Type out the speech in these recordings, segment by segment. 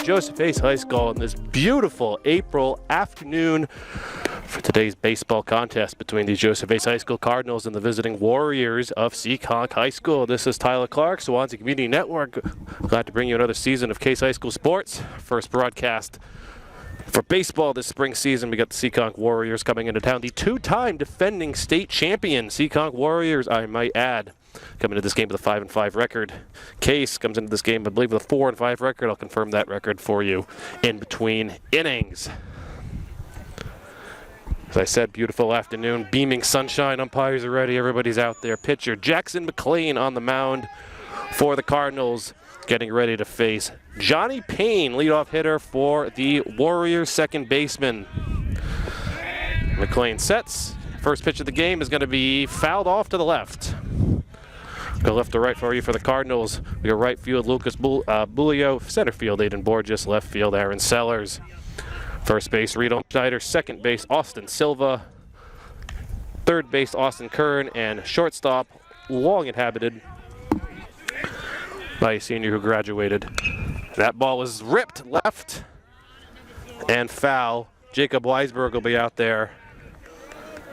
JCHS High School on this beautiful April afternoon for today's baseball contest between the JCHS High School Cardinals and the visiting Warriors of Seekonk High School. This is Tyler Clark, Swansea Community Network. Glad to bring you another season of Case High School Sports. First broadcast for baseball this spring season. We got the Seekonk Warriors coming into town. The two-time defending state champion Seekonk Warriors, I might add, coming into this game with a 5-5 record. Case comes into this game, I believe, with a 4-5 record. I'll confirm that record for you in between innings. As I said, beautiful afternoon, beaming sunshine. Umpires are ready. Everybody's out there. Pitcher Jackson McLean on the mound for the Cardinals, getting ready to face Johnny Payne, leadoff hitter for the Warriors second baseman. McLean sets. First pitch of the game is going to be fouled off to the left. Go left to right for you for the Cardinals. We got right field Lucas Bulio, center field Aiden Borges, left field Aaron Sellers. First base Reed Schneider, second base Austin Silva, third base Austin Kern, and shortstop, long inhabited by a senior who graduated. That ball is ripped left and foul. Jacob Weisberg will be out there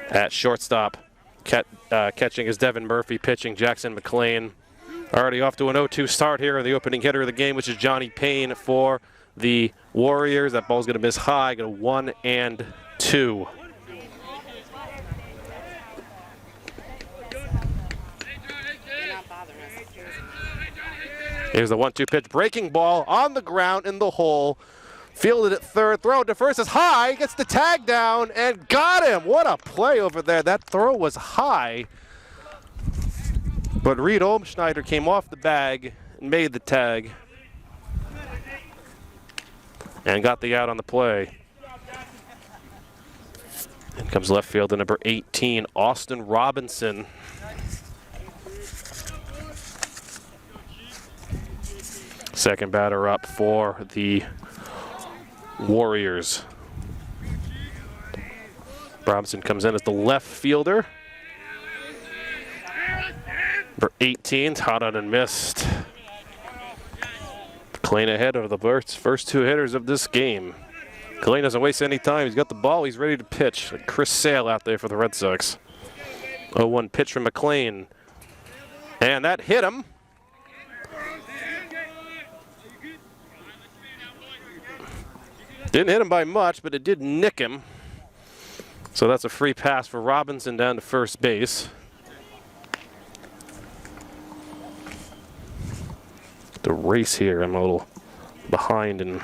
at shortstop. Catching is Devin Murphy, pitching Jackson McLean. Already off to an 0-2 start here. The opening hitter of the game, which is Johnny Payne for the Warriors. That ball's going to miss high, go 1-2. Here's the 1-2 pitch, breaking ball on the ground in the hole. Fielded at third, throw to first is high, gets the tag down and got him. What a play over there. That throw was high. But Reed Olmschneider came off the bag and made the tag and got the out on the play. In comes left fielder number 18, Austin Robinson. Second batter up for the Warriors. Robinson comes in as the left fielder. Number 18's hot on and missed. McLean ahead of the first two hitters of this game. McLean doesn't waste any time. He's got the ball. He's ready to pitch. Chris Sale out there for the Red Sox. 0-1 pitch from McLean. And that hit him. Didn't hit him by much, but it did nick him. So that's a free pass for Robinson down to first base. The race here, I'm a little behind in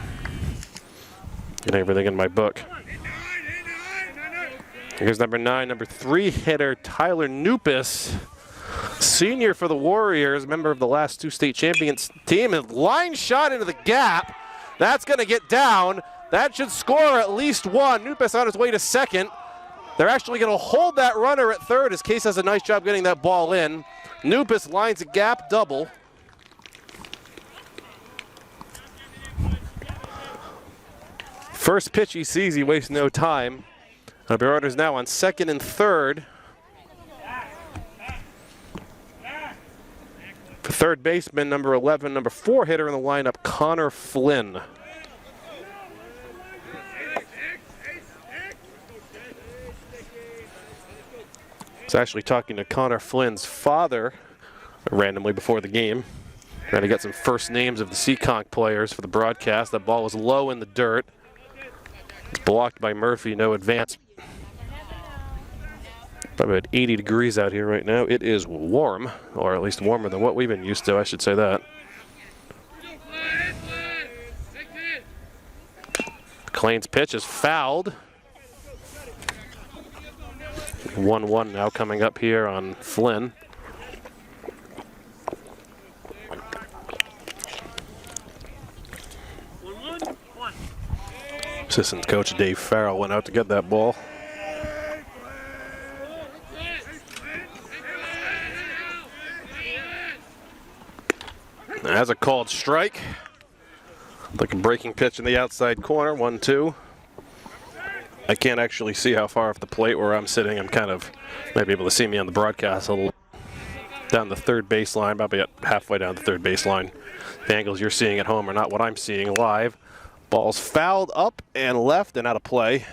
getting everything in my book. Here's number 9, number 3 hitter Tyler Nupis, senior for the Warriors, member of the last two state champions team, and line shot into the gap. That's going to get down. That should score at least one. Nupis on his way to second. They're actually going to hold that runner at third as Case does a nice job getting that ball in. Nupis lines a gap double. First pitch he sees, he wastes no time. The runners now on second and third. For third baseman, number 11, number 4 hitter in the lineup, Connor Flynn. I was actually talking to Connor Flynn's father randomly before the game. Trying to get some first names of the Seekonk players for the broadcast. That ball was low in the dirt. It's blocked by Murphy, no advance. Probably about 80 degrees out here right now. It is warm, or at least warmer than what we've been used to, I should say that. McLean's pitch is fouled. 1-1 now coming up here on Flynn. Assistant coach Dave Farrell went out to get that ball. That's a called strike. Like a breaking pitch in the outside corner, 1-2. I can't actually see how far off the plate where I'm sitting. I'm kind of, might be able to see me on the broadcast a little down the third baseline, probably halfway down the third baseline. The angles you're seeing at home are not what I'm seeing live. Ball's fouled up and left and out of play.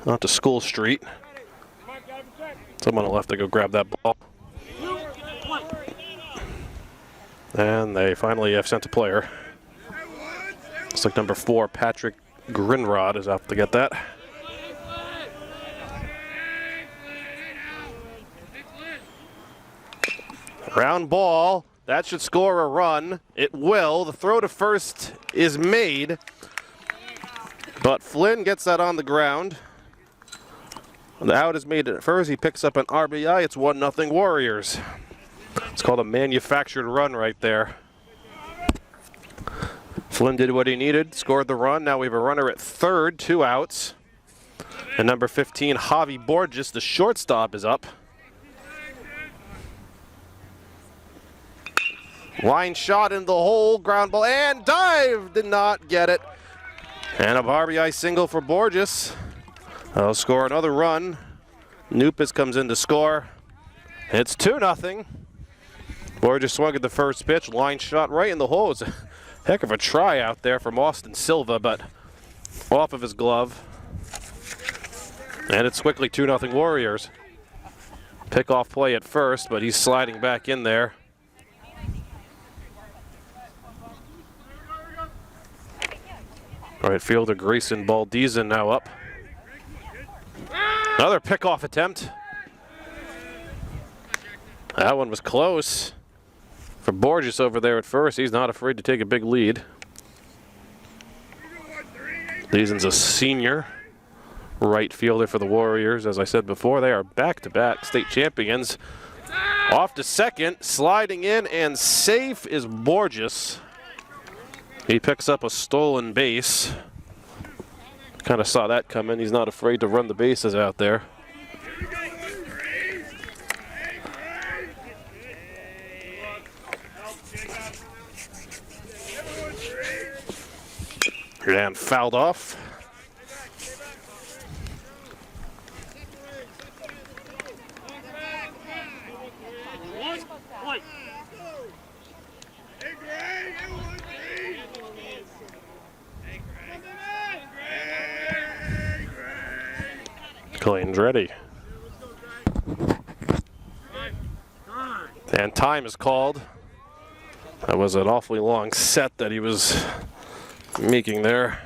Onto School Street. Someone will have to go grab that ball. And they finally have sent a player. Looks like number 4, Patrick Grinrod, is out to get that. Round ball. That should score a run. It will. The throw to first is made. But Flynn gets that on the ground. The out is made at first. He picks up an RBI. It's 1-0 Warriors. It's called a manufactured run right there. Flynn did what he needed, scored the run. Now we have a runner at third, 2 outs. And number 15, Javi Borges, the shortstop, is up. Line shot in the hole, ground ball, and dive! Did not get it. And a RBI single for Borges. They'll score another run. Nupis comes in to score. It's 2-0. Borges swung at the first pitch, line shot right in the hole. It's a heck of a try out there from Austin Silva, but off of his glove. And it's quickly 2-0 Warriors. Pick-off play at first, but he's sliding back in there. Right fielder Grayson Baldizan now up. Another pickoff attempt. That one was close. For Borges over there at first, he's not afraid to take a big lead. Baldizan's a senior right fielder for the Warriors. As I said before, they are back-to-back state champions. Off to second, sliding in, and safe is Borges. He picks up a stolen base. Kind of saw that coming. He's not afraid to run the bases out there. And fouled off. Clayton's ready. And time is called. That was an awfully long set that he was making there.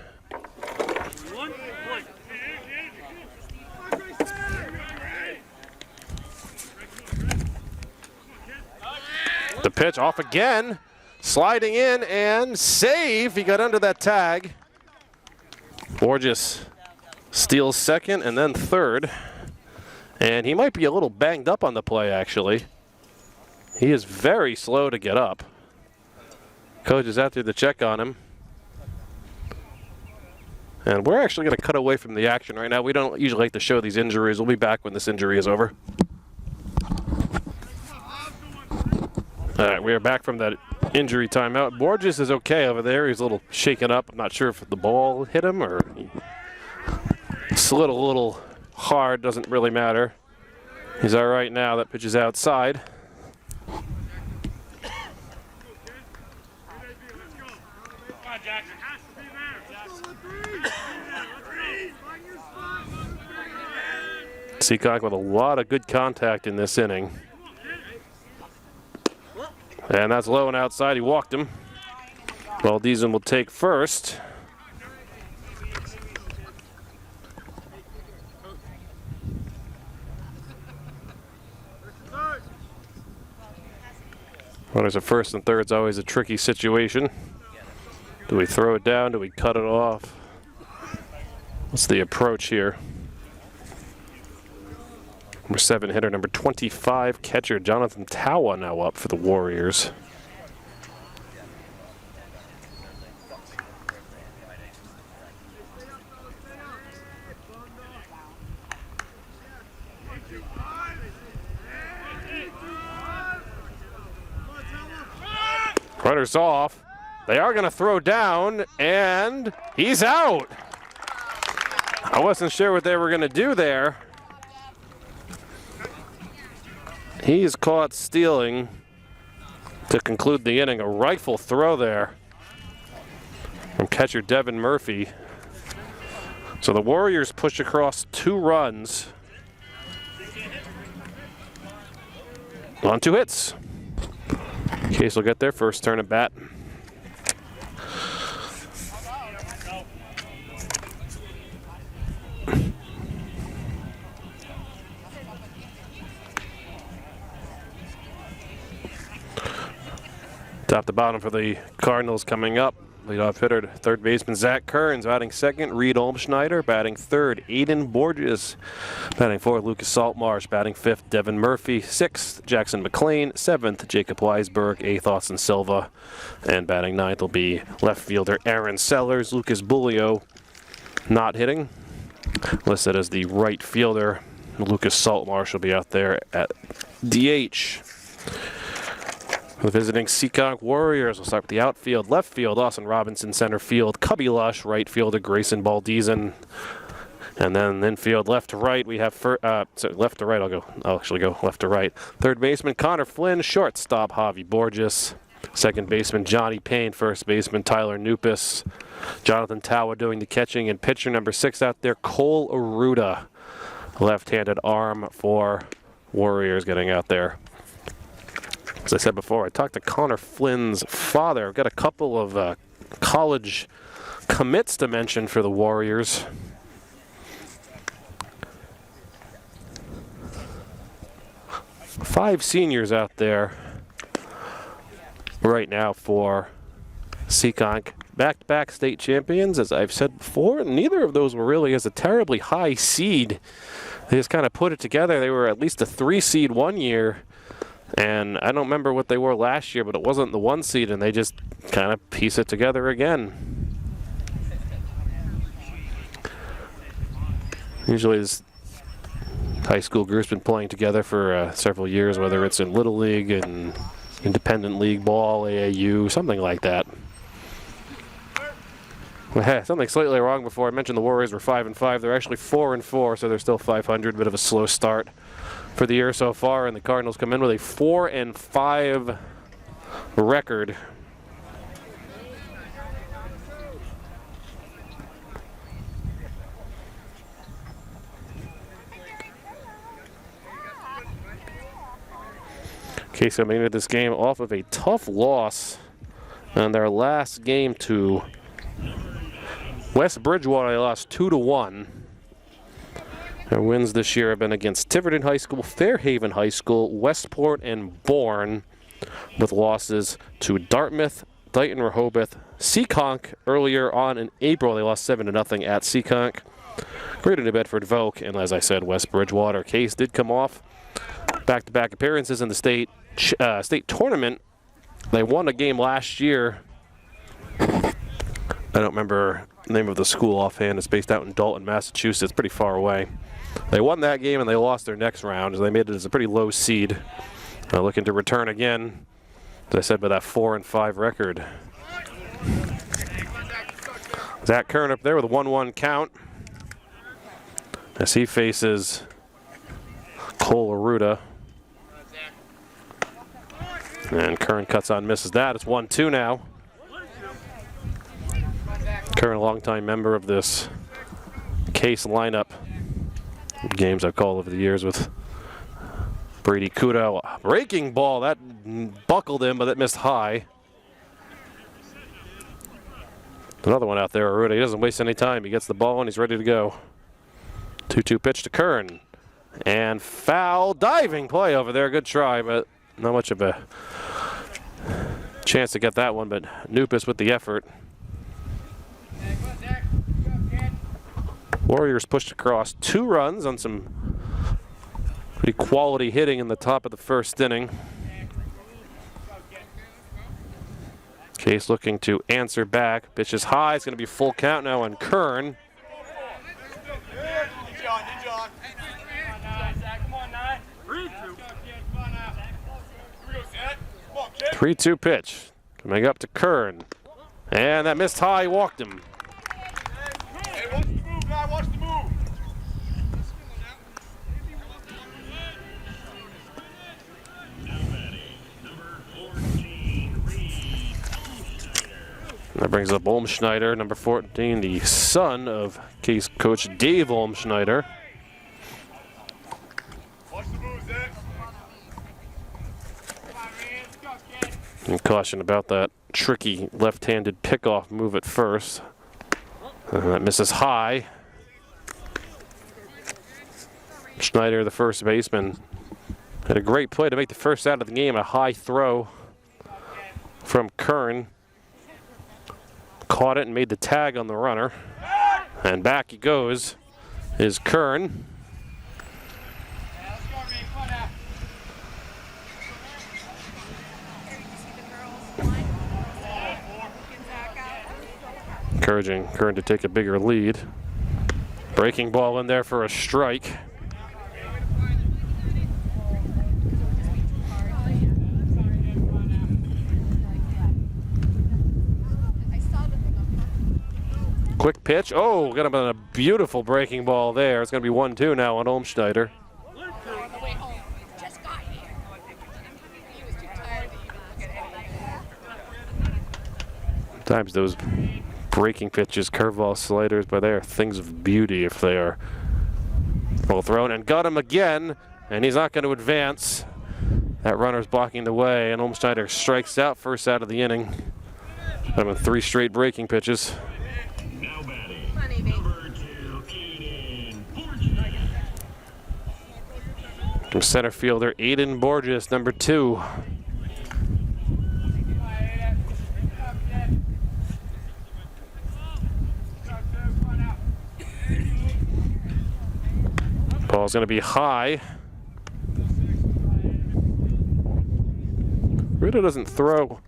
The pitch off again. Sliding in and safe. He got under that tag. Borges steals second and then third. And he might be a little banged up on the play, actually. He is very slow to get up. Coach is out there to check on him. And we're actually going to cut away from the action right now. We don't usually like to show these injuries. We'll be back when this injury is over. All right, we are back from that injury timeout. Borges is okay over there. He's a little shaken up. I'm not sure if the ball hit him or he slid a little hard. Doesn't really matter. He's all right now. That pitch is outside. Seekonk with a lot of good contact in this inning. And that's low and outside. He walked him. Baldizan will take first. Runners at first and third is always a tricky situation. Do we throw it down? Do we cut it off? What's the approach here? Number 7 hitter, number 25 catcher, Jonathan Tawa now up for the Warriors. Runners off. They are going to throw down, and he's out. I wasn't sure what they were going to do there. He is caught stealing to conclude the inning. A rifle throw there. from catcher Devin Murphy. So the Warriors push across 2 runs on 2 hits. Case will get their first turn at bat. Top to bottom for the Cardinals coming up. Leadoff hitter, third baseman Zach Kearns batting second. Reed Olmschneider batting third. Aiden Borges batting fourth. Lucas Saltmarsh batting fifth. Devin Murphy sixth. Jackson McLean seventh. Jacob Weisberg eighth. Austin Silva. And batting ninth will be left fielder Aaron Sellers. Lucas Bulio not hitting. Listed as the right fielder. Lucas Saltmarsh will be out there at DH. The visiting Seekonk Warriors will start with the outfield. Left field, Austin Robinson. Center field, Cubby Lush. Right fielder, Grayson Baldezen. And then infield, left to right, we have left to right. I'll actually go left to right. Third baseman Connor Flynn. Shortstop Javi Borges. Second baseman Johnny Payne. First baseman Tyler Nupus. Jonathan Tawa doing the catching, and pitcher number 6 out there, Cole Aruda. Left-handed arm for Warriors getting out there. As I said before, I talked to Connor Flynn's father. I've got a couple of college commits to mention for the Warriors. Five seniors out there right now for Seekonk. Back-to-back state champions, as I've said before. Neither of those were really as a terribly high seed. They just kind of put it together. They were at least a 3 seed one year. And I don't remember what they were last year, but it wasn't the 1 seed, and they just kind of piece it together again. Usually this high school group's been playing together for several years, whether it's in Little League and Independent League Ball, AAU, something like that. Well, something slightly wrong before. I mentioned the Warriors were 5-5. They're actually 4-4, so they're still 500. Bit of a slow start for the year so far, and the Cardinals come in with a 4-5 record. Okay, so they ended this game off of a tough loss on their last game to West Bridgewater. They lost 2-1. Their wins this year have been against Tiverton High School, Fairhaven High School, Westport, and Bourne, with losses to Dartmouth, Dighton, Rehoboth, Seekonk. Earlier on in April, they lost 7-0 at Seekonk. Greater New Bedford Voke, and as I said, West Bridgewater. Case did come off back-to-back appearances in the state tournament. They won a game last year. I don't remember the name of the school offhand. It's based out in Dalton, Massachusetts, pretty far away. They won that game and they lost their next round, as they made it as a pretty low seed. Looking to return again, as I said, with that 4-5 record. Zach Kern up there with a 1-1 count as he faces Cole Aruda. And Kern cuts on, misses that. It's 1-2 now. Kern, a longtime member of this Case lineup. Games I've called over the years with Brady Kudo. Breaking ball, that buckled him, but it missed high. Another one out there, Aruda. He doesn't waste any time. He gets the ball and he's ready to go. 2-2 pitch to Kern. And foul, diving play over there. Good try, but not much of a chance to get that one, but Nupus with the effort. Warriors pushed across 2 runs on some pretty quality hitting in the top of the first inning. Case looking to answer back. Pitch is high. It's going to be full count now on Kern. 3-2 pitch. Coming up to Kern. And that missed high. Walked him. Hey, watch the move, guy. Watch the move. That brings up Olmschneider, number 14, the son of case coach Dave Olmschneider. Watch the moves, Zach. And caution about that tricky left-handed pickoff move at first. That misses high. Schneider, the first baseman, had a great play to make the first out of the game. A high throw from Kern. Caught it and made the tag on the runner. And back he goes, is Kern. Encouraging Kern to take a bigger lead. Breaking ball in there for a strike. Quick pitch. Oh, got him on a beautiful breaking ball there. It's going to be 1-2 now on Olmschneider. Sometimes those breaking pitches, curveball sliders, but they are things of beauty if they are well thrown. And got him again, and he's not going to advance. That runner's blocking the way, and Olmschneider strikes out first out of the inning. Got him in 3 straight breaking pitches. From center fielder Aiden Borges, number 2. Ball's going to be high. Ruda doesn't throw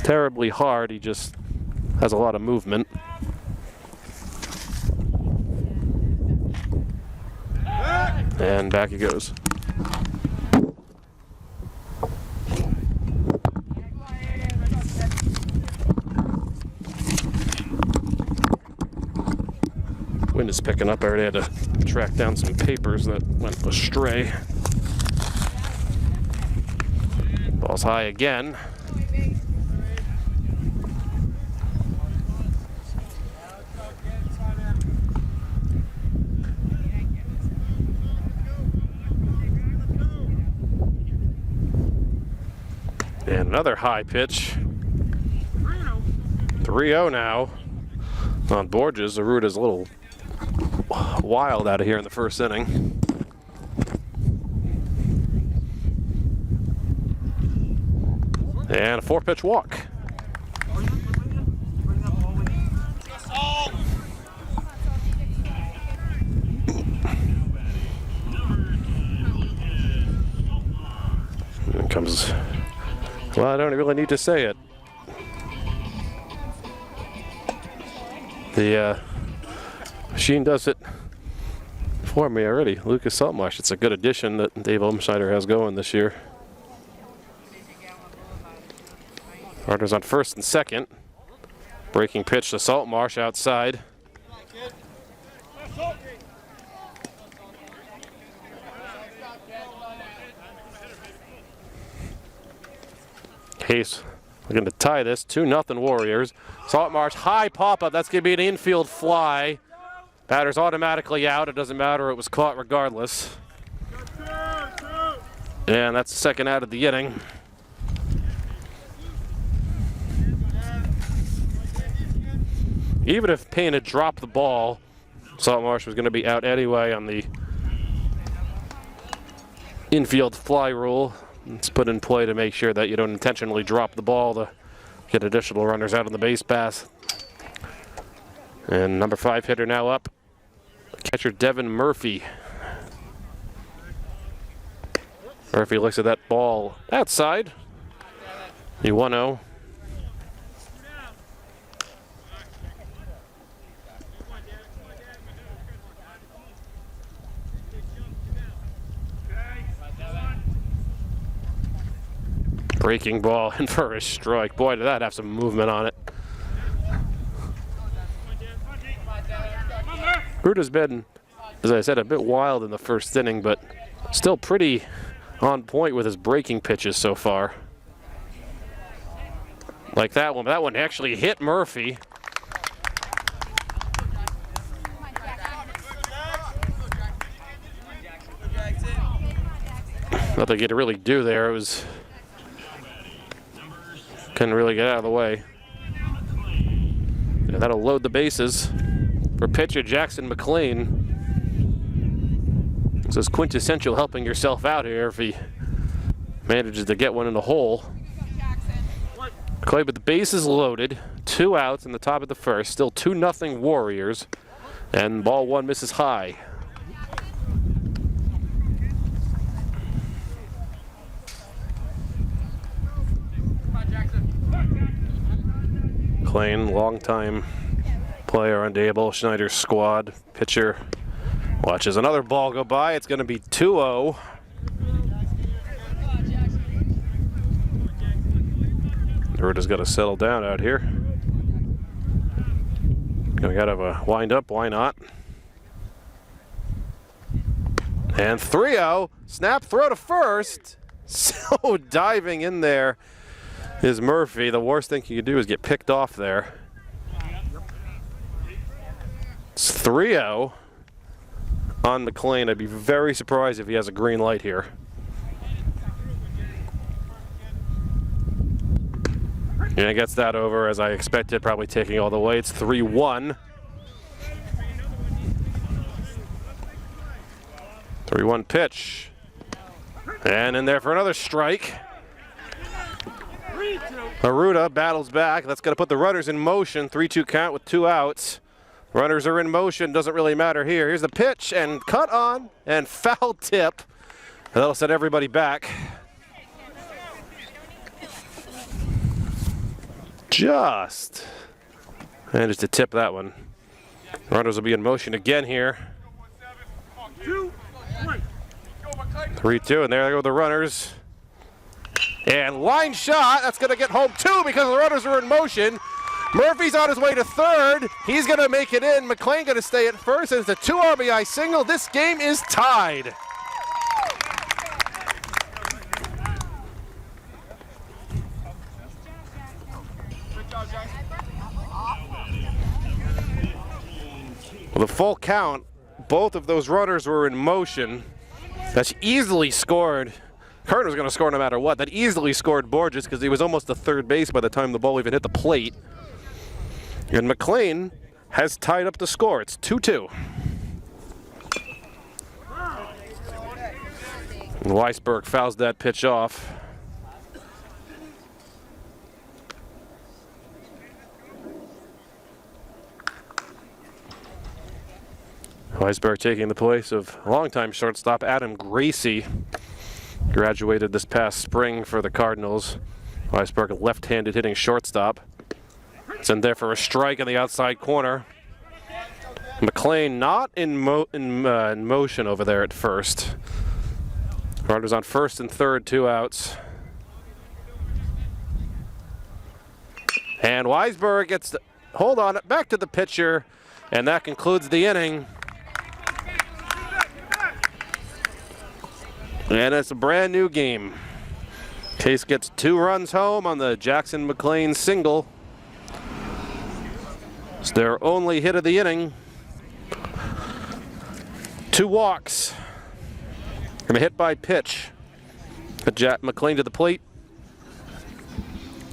terribly hard, he just has a lot of movement. And back he goes. Wind is picking up. I already had to track down some papers that went astray. Ball's high again. And another high pitch. 3-0 now on Borges. Aruta's a little wild out of here in the first inning. And a 4-pitch walk. Here comes, well, I don't really need to say it. The machine does it for me already. Lucas Saltmarsh. It's a good addition that Dave Olmschneider has going this year. Gardner's on first and second. Breaking pitch to Saltmarsh outside. Case looking to tie this. 2-0 Warriors. Saltmarsh, high pop-up. That's going to be an infield fly. Batter's automatically out. It doesn't matter. It was caught regardless. And that's the second out of the inning. Even if Payne had dropped the ball, Saltmarsh was going to be out anyway on the infield fly rule. It's put in play to make sure that you don't intentionally drop the ball to get additional runners out on the base pass. And number 5 hitter now up, catcher Devin Murphy. Murphy looks at that ball outside. The 1-0. Breaking ball in for a strike. Boy, did that have some movement on it. Ruta's been, as I said, a bit wild in the first inning, but still pretty on point with his breaking pitches so far. like that one. But that one actually hit Murphy. Nothing he could really do there. It was couldn't really get out of the way. And that'll load the bases for pitcher Jackson McLean. This is quintessential helping yourself out here if he manages to get one in the hole. Clay, but the base is loaded. 2 outs in the top of the first. Still 2-0 Warriors. And ball one misses high. McLean, longtime player on Dable Schneider's squad. Pitcher watches another ball go by. It's going to be 2-0. Ruda's got to settle down out here. Gonna have a wind up, why not? And 3-0. Snap throw to first. So diving in there is Murphy. The worst thing you could do is get picked off there. It's 3-0 on McLean. I'd be very surprised if he has a green light here. And he gets that over as I expected, probably taking all the way. It's 3-1. 3-1 pitch. And in there for another strike. Aruda battles back. That's going to put the runners in motion. 3-2 count with 2 outs. Runners are in motion. Doesn't really matter here. Here's the pitch and cut on and foul tip. And that'll set everybody back. Just managed to tip that one. Runners will be in motion again here. 3-2, and there go the runners. And line shot, that's going to get home too because the runners are in motion. Murphy's on his way to third. He's going to make it in. McLean going to stay at first. And it's a 2 RBI single. This game is tied. Well, the full count, both of those runners were in motion. That's easily scored. Kern was going to score no matter what. That easily scored Borges because he was almost to third base by the time the ball even hit the plate. And McLean has tied up the score. It's 2-2. And Weisberg fouls that pitch off. Weisberg taking the place of longtime shortstop Adam Gracie. Graduated this past spring for the Cardinals. Weisberg, a left-handed hitting shortstop. It's in there for a strike in the outside corner. McLean not in motion over there at first. Runners on first and third, 2 outs. And Weisberg gets the hold on it back to the pitcher, and that concludes the inning. And it's a brand new game. Case gets 2 runs home on the Jackson McLean single. It's their only hit of the inning. 2 walks. And a hit by pitch. Jack McLean to the plate.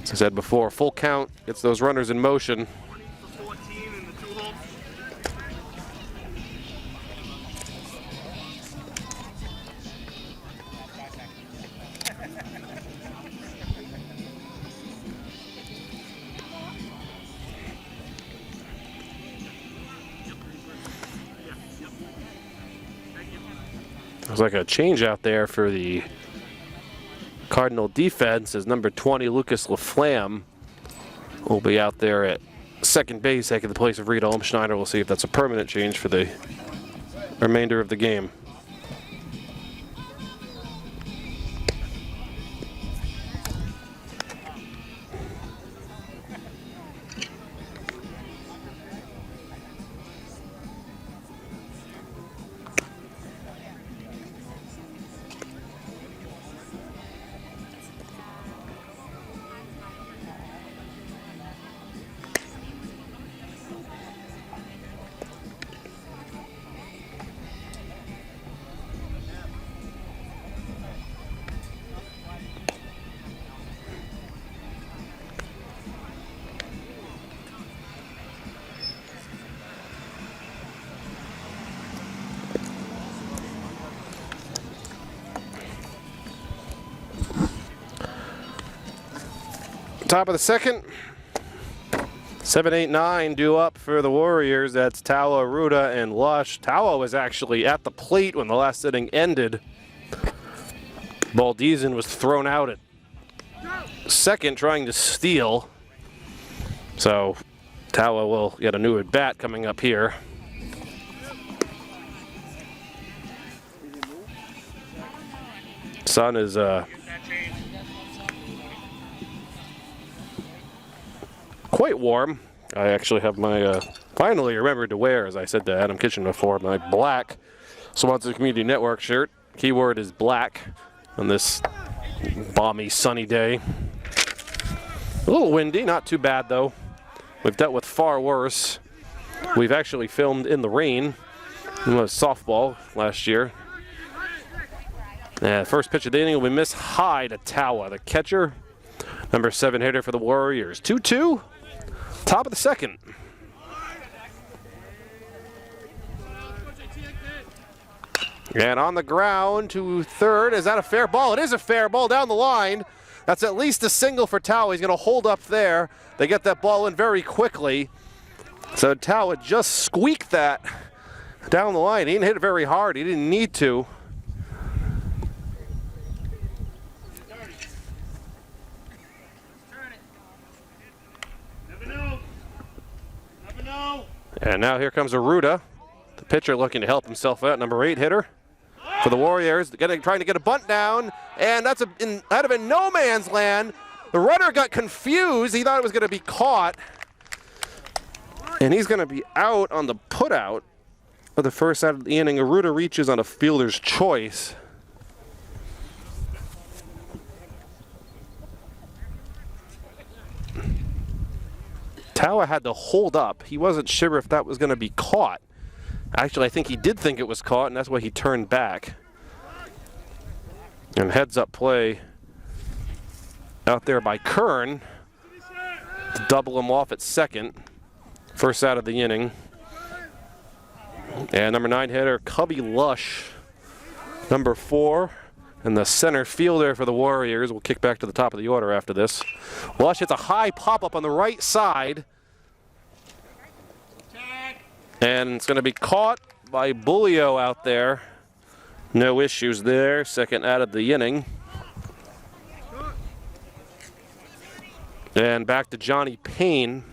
As I said before, full count gets those runners in motion. There's like a change out there for the Cardinal defense as number 20, Lucas LaFlamme, will be out there at second base, taking the place of Reed Olmschneider. We'll see if that's a permanent change for the remainder of the game. Top of the second. 7-8-9 due up for the Warriors. That's Tawa, Ruda, and Lush. Tawa was actually at the plate when the last inning ended. Baldezen was thrown out at second trying to steal. So Tawa will get a new at bat coming up here. Sun is quite warm. I actually have my, finally remembered to wear, as I said to Adam Kitchen before, my black Swansea Community Network shirt. Keyword is black on this balmy, sunny day. A little windy, not too bad though. We've dealt with far worse. We've actually filmed in the rain. It was softball last year. And first pitch of the inning will be missed high to Tawa, the catcher. Number 7 hitter for the Warriors. 2-2, top of the second. And on the ground to third. Is that a fair ball? It is a fair ball down the line. That's at least a single for Tawa. He's going to hold up there. They get that ball in very quickly. So Tawa just squeaked that down the line. He didn't hit it very hard. He didn't need to. And now here comes Aruda, the pitcher looking to help himself out. Number 8 hitter for the Warriors, trying to get a bunt down, and that's out of a no man's land. The runner got confused. He thought it was going to be caught, and he's going to be out on the putout of the first out of the inning. Aruda reaches on a fielder's choice. Tawa had to hold up. He wasn't sure if that was going to be caught. Actually, I think he did think it was caught, and that's why he turned back. And heads up play out there by Kern to double him off at second. First out of the inning. And number 9 hitter, Cubby Lush. Number 4. And the center fielder for the Warriors will kick back to the top of the order after this. Lush hits a high pop-up on the right side. And it's going to be caught by Bullio out there. No issues there. Second out of the inning. And back to Johnny Payne,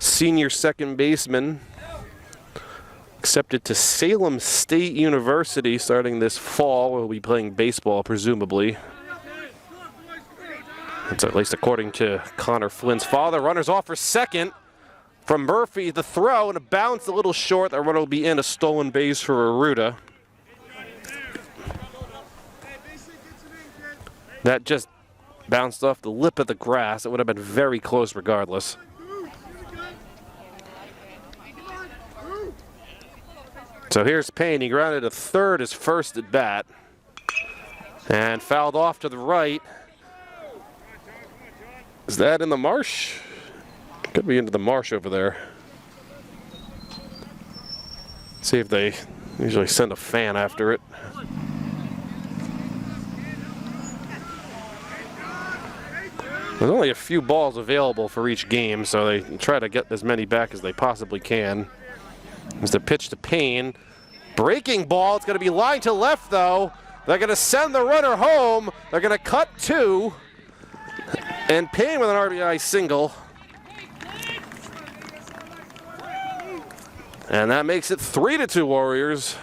senior second baseman. Accepted to Salem State University starting this fall. We'll be playing baseball, presumably. That's at least according to Connor Flynn's father. Runners off for second from Murphy. The throw and a bounce a little short. That runner will be in, a stolen base for Aruda. That just bounced off the lip of the grass. It would have been very close regardless. So here's Payne. He grounded to third his first at bat. And fouled off to the right. Is that in the marsh? Could be into the marsh over there. See if they usually send a fan after it. There's only a few balls available for each game, so they try to get as many back as they possibly can. As the pitch to Payne. Breaking ball. It's going to be lined to left, though. They're going to send the runner home. They're going to cut 2. And Payne with an RBI single. And that makes it 3-2 Warriors.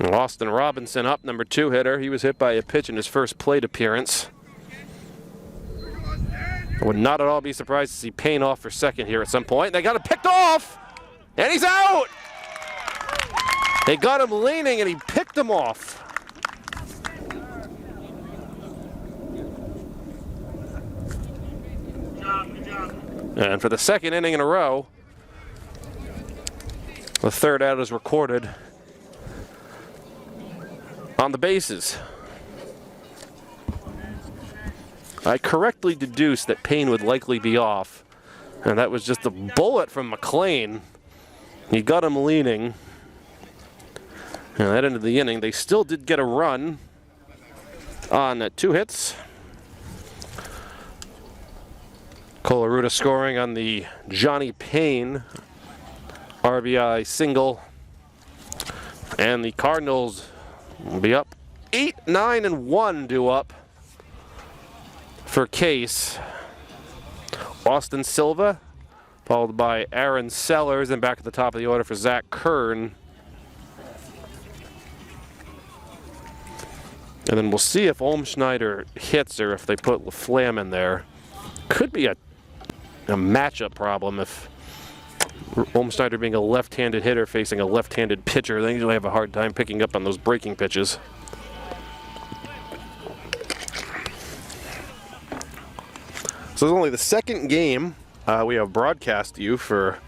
Austin Robinson up, number 2 hitter. He was hit by a pitch in his first plate appearance. I would not at all be surprised to see Payne off for second here at some point. They got him picked off, and he's out. They got him leaning, and he picked him off. Good job. And for the second inning in a row, the third out is recorded on the bases. I correctly deduced that Payne would likely be off, and that was just a bullet from McLean. He got him leaning. And that ended the inning. They still did get a run on 2 hits. Colaruta scoring on the Johnny Payne RBI single. And the Cardinals will be up 8, 9, and 1 due up for Case. Austin Silva, followed by Aaron Sellers, and back at the top of the order for Zach Kern. And then we'll see if Olmschneider hits or if they put LaFlamme in there. Could be a matchup problem if Olmschneider being a left-handed hitter facing a left-handed pitcher. They usually have a hard time picking up on those breaking pitches. So it's only the second game we have broadcast to you for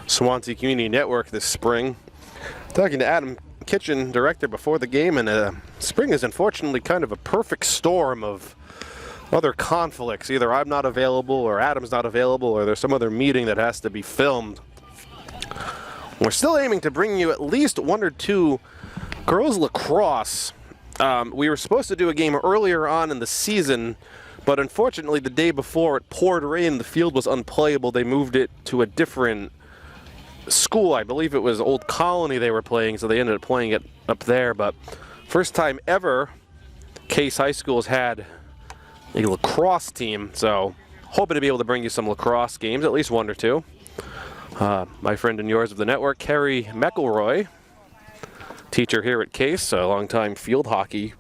Swansea Community Network this spring. Talking to Adam Kitchen, director, before the game, and spring is unfortunately kind of a perfect storm of other conflicts. Either I'm not available or Adam's not available or there's some other meeting that has to be filmed. We're still aiming to bring you at least 1 or 2 girls lacrosse. We were supposed to do a game earlier on in the season, but unfortunately the day before it poured rain, the field was unplayable. They moved it to a different school. I believe it was Old Colony they were playing, so they ended up playing it up there. But first time ever Case High School has had a lacrosse team, so hoping to be able to bring you some lacrosse games, at least 1 or 2. My friend and yours of the network, Carrie McElroy, teacher here at Case, a longtime field hockey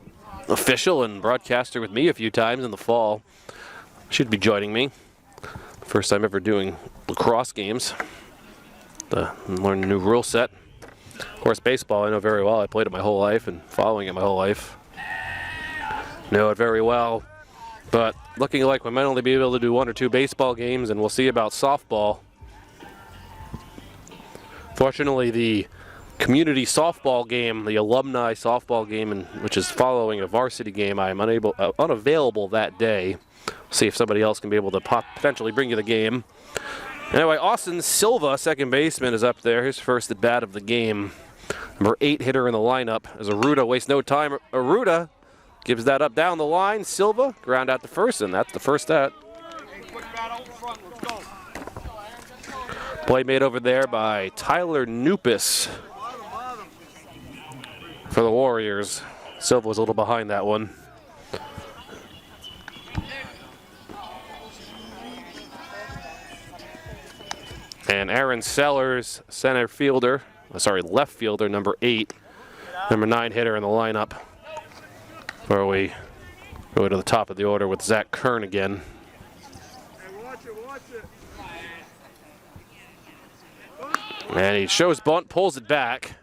official and broadcaster with me a few times in the fall. She'd be joining me. First time ever doing lacrosse games. Learn a new rule set. Of course, baseball I know very well. I played it my whole life and following it my whole life. Know it very well. But looking like we might only be able to do 1 or 2 baseball games, and we'll see about softball. Fortunately, the community softball game, the alumni softball game, which is following a varsity game, I am unavailable that day. See if somebody else can be able to potentially bring you the game. Anyway, Austin Silva, second baseman, is up there. His first at bat of the game. Number 8 hitter in the lineup as Aruda wastes no time. Aruda gives that up down the line. Silva ground out to first, and that's the first at. Play made over there by Tyler Nupis for the Warriors. Silva was a little behind that one. And Aaron Sellers, left fielder, number 8, number 9 hitter in the lineup. Where we go to the top of the order with Zach Kern again. And he shows bunt, pulls it back.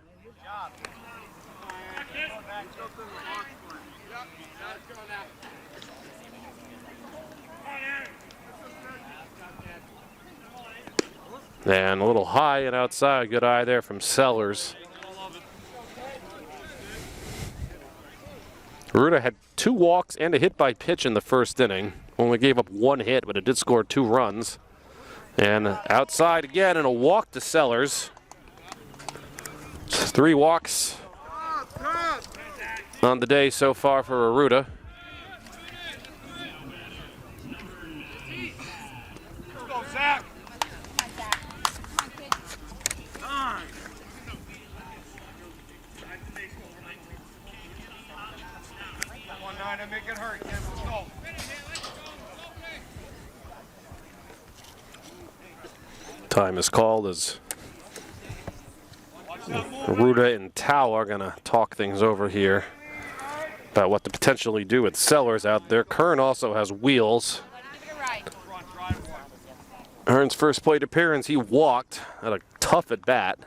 And a little high and outside. Good eye there from Sellers. Ruda had 2 walks and a hit by pitch in the first inning. Only gave up 1 hit, but it did score 2 runs. And outside again, and a walk to Sellers. 3 walks on the day so far for Aruda. Let's go, Zach. 1-9 and make it hurt. Let's go. Time is called as Aruda and Tao are going to talk things over here about what to potentially do with Sellers out there. Kern also has wheels. Hearn's first plate appearance, he walked at a tough at bat.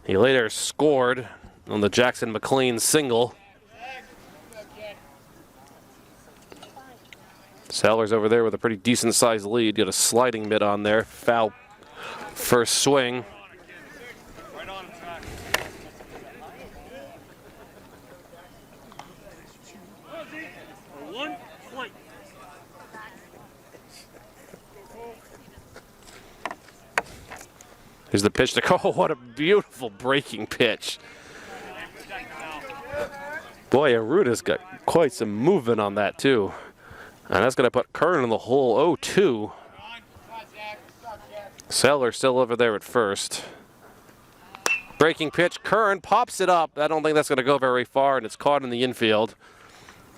He later scored on the Jackson McLean single. Sellers over there with a pretty decent sized lead. Got a sliding mitt on there. Foul first swing. Right on track. One flight. Here's the pitch to oh, what a beautiful breaking pitch. Boy, Aruta's got quite some movement on that, too. And that's going to put Kern in the hole 0-2. Seller still over there at first. Breaking pitch, Kern pops it up. I don't think that's going to go very far, and it's caught in the infield.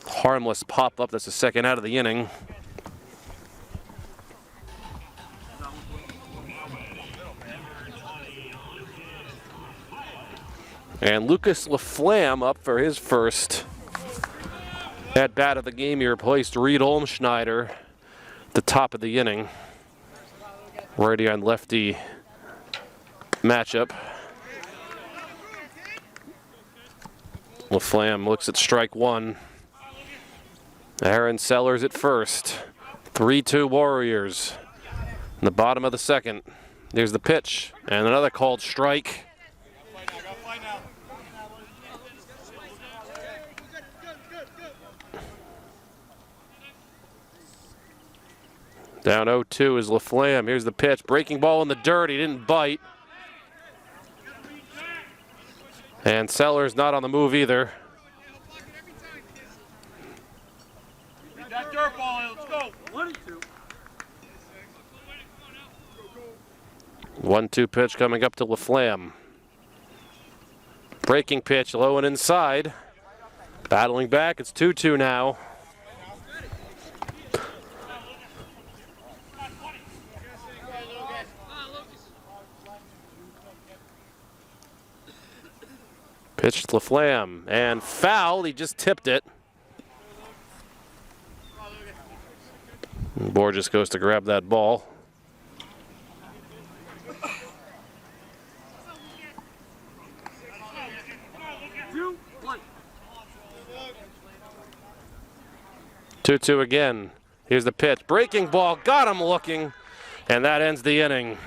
Harmless pop-up. That's the second out of the inning. And Lucas LaFlamme up for his first at-bat of the game. He replaced Reed Olmschneider at the top of the inning. Righty on lefty matchup. LaFlamme looks at strike one. Aaron Sellers at first. 3-2 Warriors. In the bottom of the second. There's the pitch and another called strike. Down 0-2 is LaFlamme. Here's the pitch. Breaking ball in the dirt. He didn't bite. And Sellers not on the move either. That dirt ball, let's go. 1-2 pitch coming up to LaFlamme. Breaking pitch, low and inside. Battling back, it's 2-2 now. Pitched LaFlamme and foul. He just tipped it. Borges goes to grab that ball. Two again. Here's the pitch. Breaking ball. Got him looking. And that ends the inning.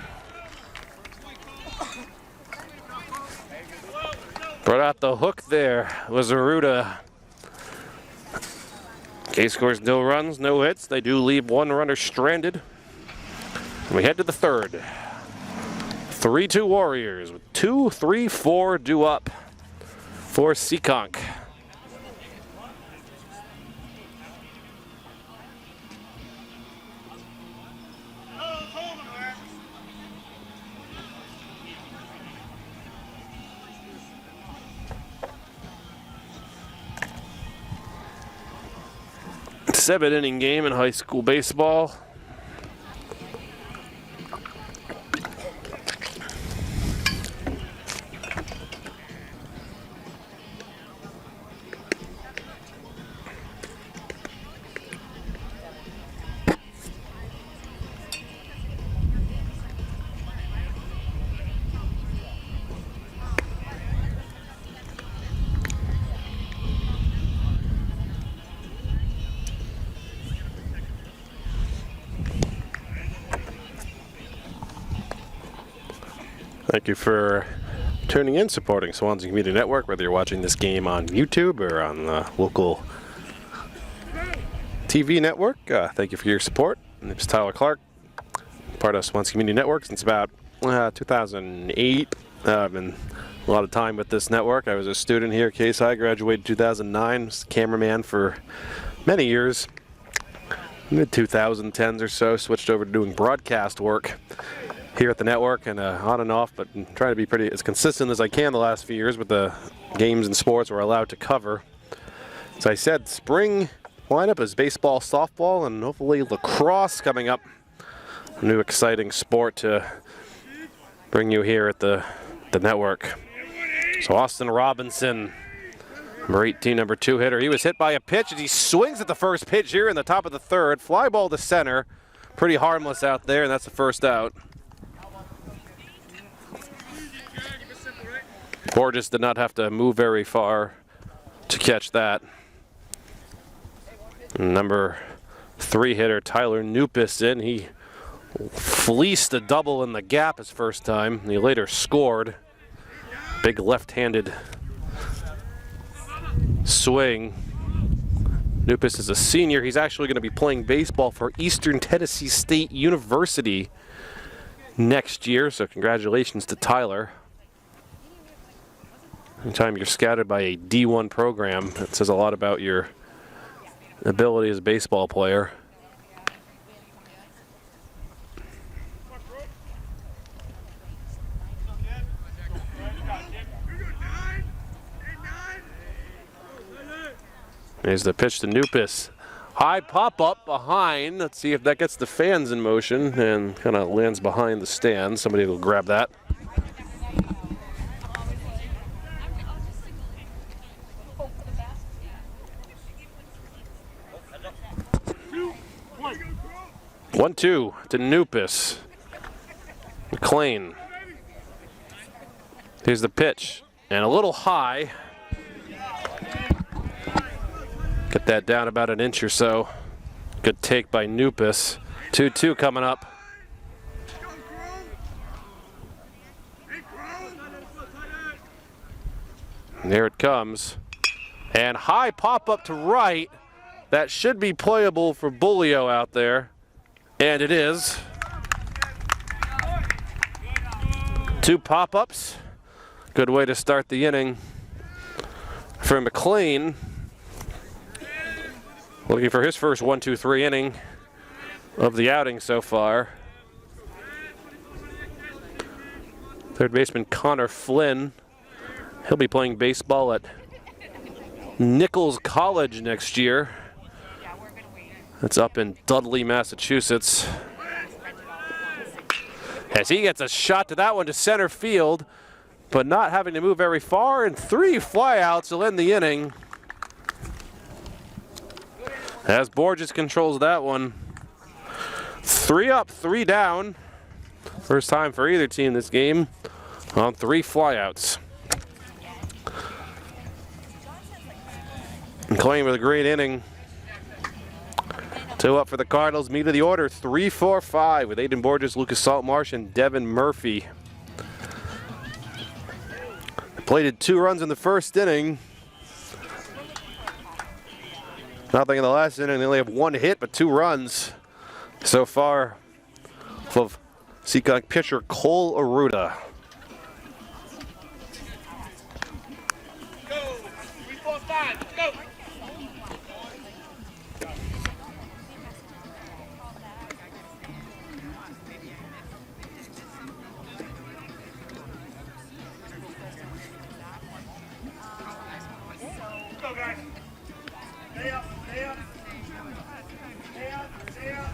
Brought out the hook there was Aruda. K scores no runs, no hits. They do leave one runner stranded. And we head to the third. 3-2 Warriors with 2, 3, 4 due up for Seekonk. Seven-inning game in high school baseball. Thank you for tuning in, supporting Swansea Community Network, whether you're watching this game on YouTube or on the local TV network. Thank you for your support. My name is Tyler Clark, part of Swansea Community Network since about 2008. I've been a lot of time with this network. I was a student here at KSI, graduated in 2009, was a cameraman for many years. Mid-2010s or so, switched over to doing broadcast work here at the network, and on and off, but I'm trying to be pretty as consistent as I can the last few years with the games and sports we're allowed to cover. As I said, spring lineup is baseball, softball, and hopefully lacrosse coming up. A new exciting sport to bring you here at the network. So Austin Robinson, number 18, number 2 hitter. He was hit by a pitch as he swings at the first pitch here in the top of the third. Fly ball to center. Pretty harmless out there, and that's the first out. Borges did not have to move very far to catch that. Number 3 hitter Tyler Nupis in. He fleeced a double in the gap his first time. He later scored. Big left-handed swing. Nupis is a senior. He's actually going to be playing baseball for Eastern Tennessee State University next year, so congratulations to Tyler. Anytime you're scouted by a D1 program, it says a lot about your ability as a baseball player. There's the pitch to Nupis. High pop-up behind. Let's see if that gets the fans in motion and kind of lands behind the stand. Somebody will grab that. One-two to Nupis. McLean. Here's the pitch. And a little high. Get that down about an inch or so. Good take by Nupis. 2-2 coming up. And there it comes. And high pop up to right. That should be playable for Bulio out there. And it is. 2 pop-ups. Good way to start the inning for McLean. Looking for his first 1-2-3 inning of the outing so far. Third baseman Connor Flynn. He'll be playing baseball at Nichols College next year. That's up in Dudley, Massachusetts. As he gets a shot to that one to center field, but not having to move very far, and 3 flyouts will end the inning. As Borges controls that one. 3 up, 3 down. First time for either team this game on 3 flyouts. McLean with a great inning. 2 up for the Cardinals. Meat of the order, 3-4-5 with Aiden Borges, Lucas Saltmarsh, and Devin Murphy. They plated 2 runs in the first inning. Nothing in the last inning. They only have 1 hit, but 2 runs so far of Seekonk pitcher Cole Aruda. Go. 3-4-5. Let's go. Go, guys. Stay up, stay up. Stay up, stay up.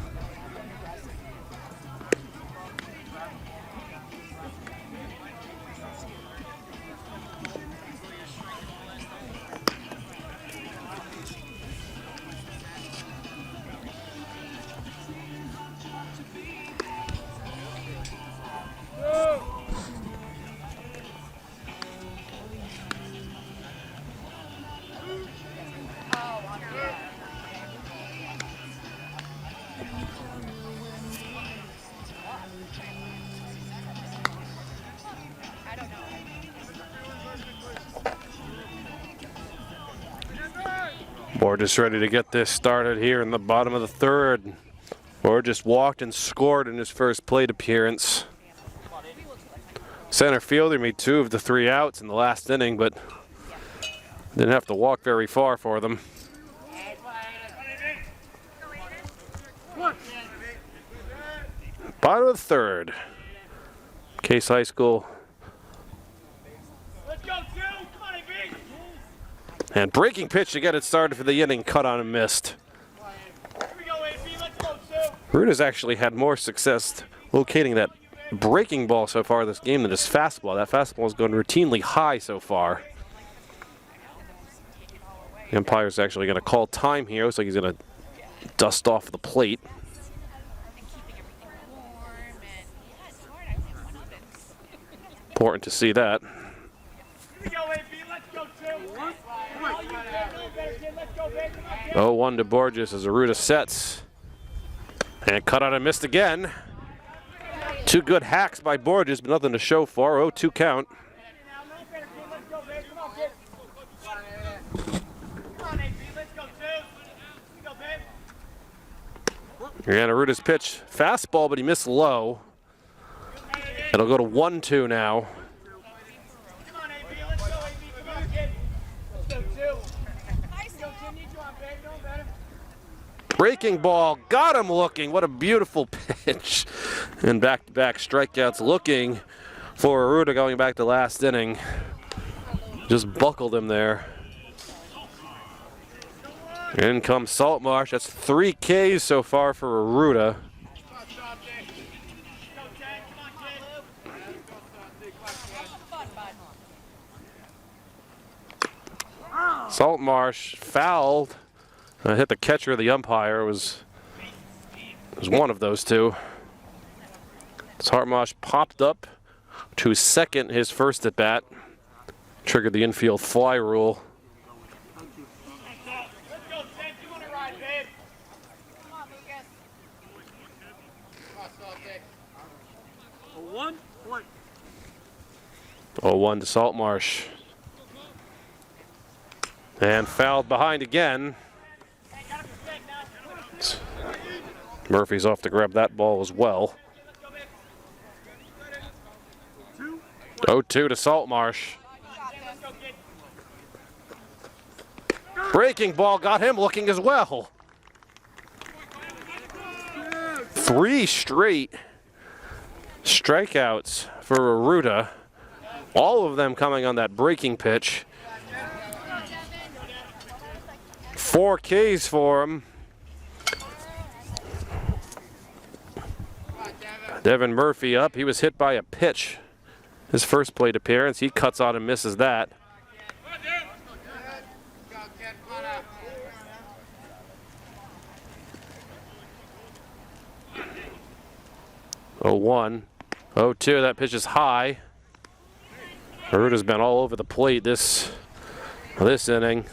Borges ready to get this started here in the bottom of the 3rd. Borges walked and scored in his first plate appearance. Center fielder made 2 of the 3 outs in the last inning, but didn't have to walk very far for them. Bottom of the 3rd. Case High School. Let's go, 2. Come on, AB. And breaking pitch to get it started for the inning, cut on and missed. Here we go, AB. Let's go, 2. Ruda's actually had more success locating that breaking ball so far this game than his fastball. That fastball has gone routinely high so far. The umpire's actually going to call time here. Looks like he's going to dust off the plate. Important to see that. Here we go, AB. Let's go, 2. 0-1 to Borges as Aruda sets. And cut out and missed again. 2 good hacks by Borges, but nothing to show for. 0-2 count. And Aruda's pitch, fastball, but he missed low. It'll go to 1-2 now. Breaking ball, got him looking. What a beautiful pitch. And back-to-back strikeouts looking for Aruda going back to last inning. Just buckled him there. In comes Saltmarsh. That's 3 Ks so far for Aruda. Saltmarsh fouled. Hit the catcher, the umpire was one of those two. Saltmarsh popped up to second his first at bat. Triggered the infield fly rule. Oh, 1 to Saltmarsh. And fouled behind again. Murphy's off to grab that ball as well. 0-2 to Saltmarsh. Breaking ball got him looking as well. 3 straight strikeouts for Aruda. All of them coming on that breaking pitch. 4 Ks for him. Devin Murphy up. He was hit by a pitch. His first plate appearance. He cuts on and misses that. Oh, 1. 0-2. That pitch is high. Aruda's been all over the plate this inning.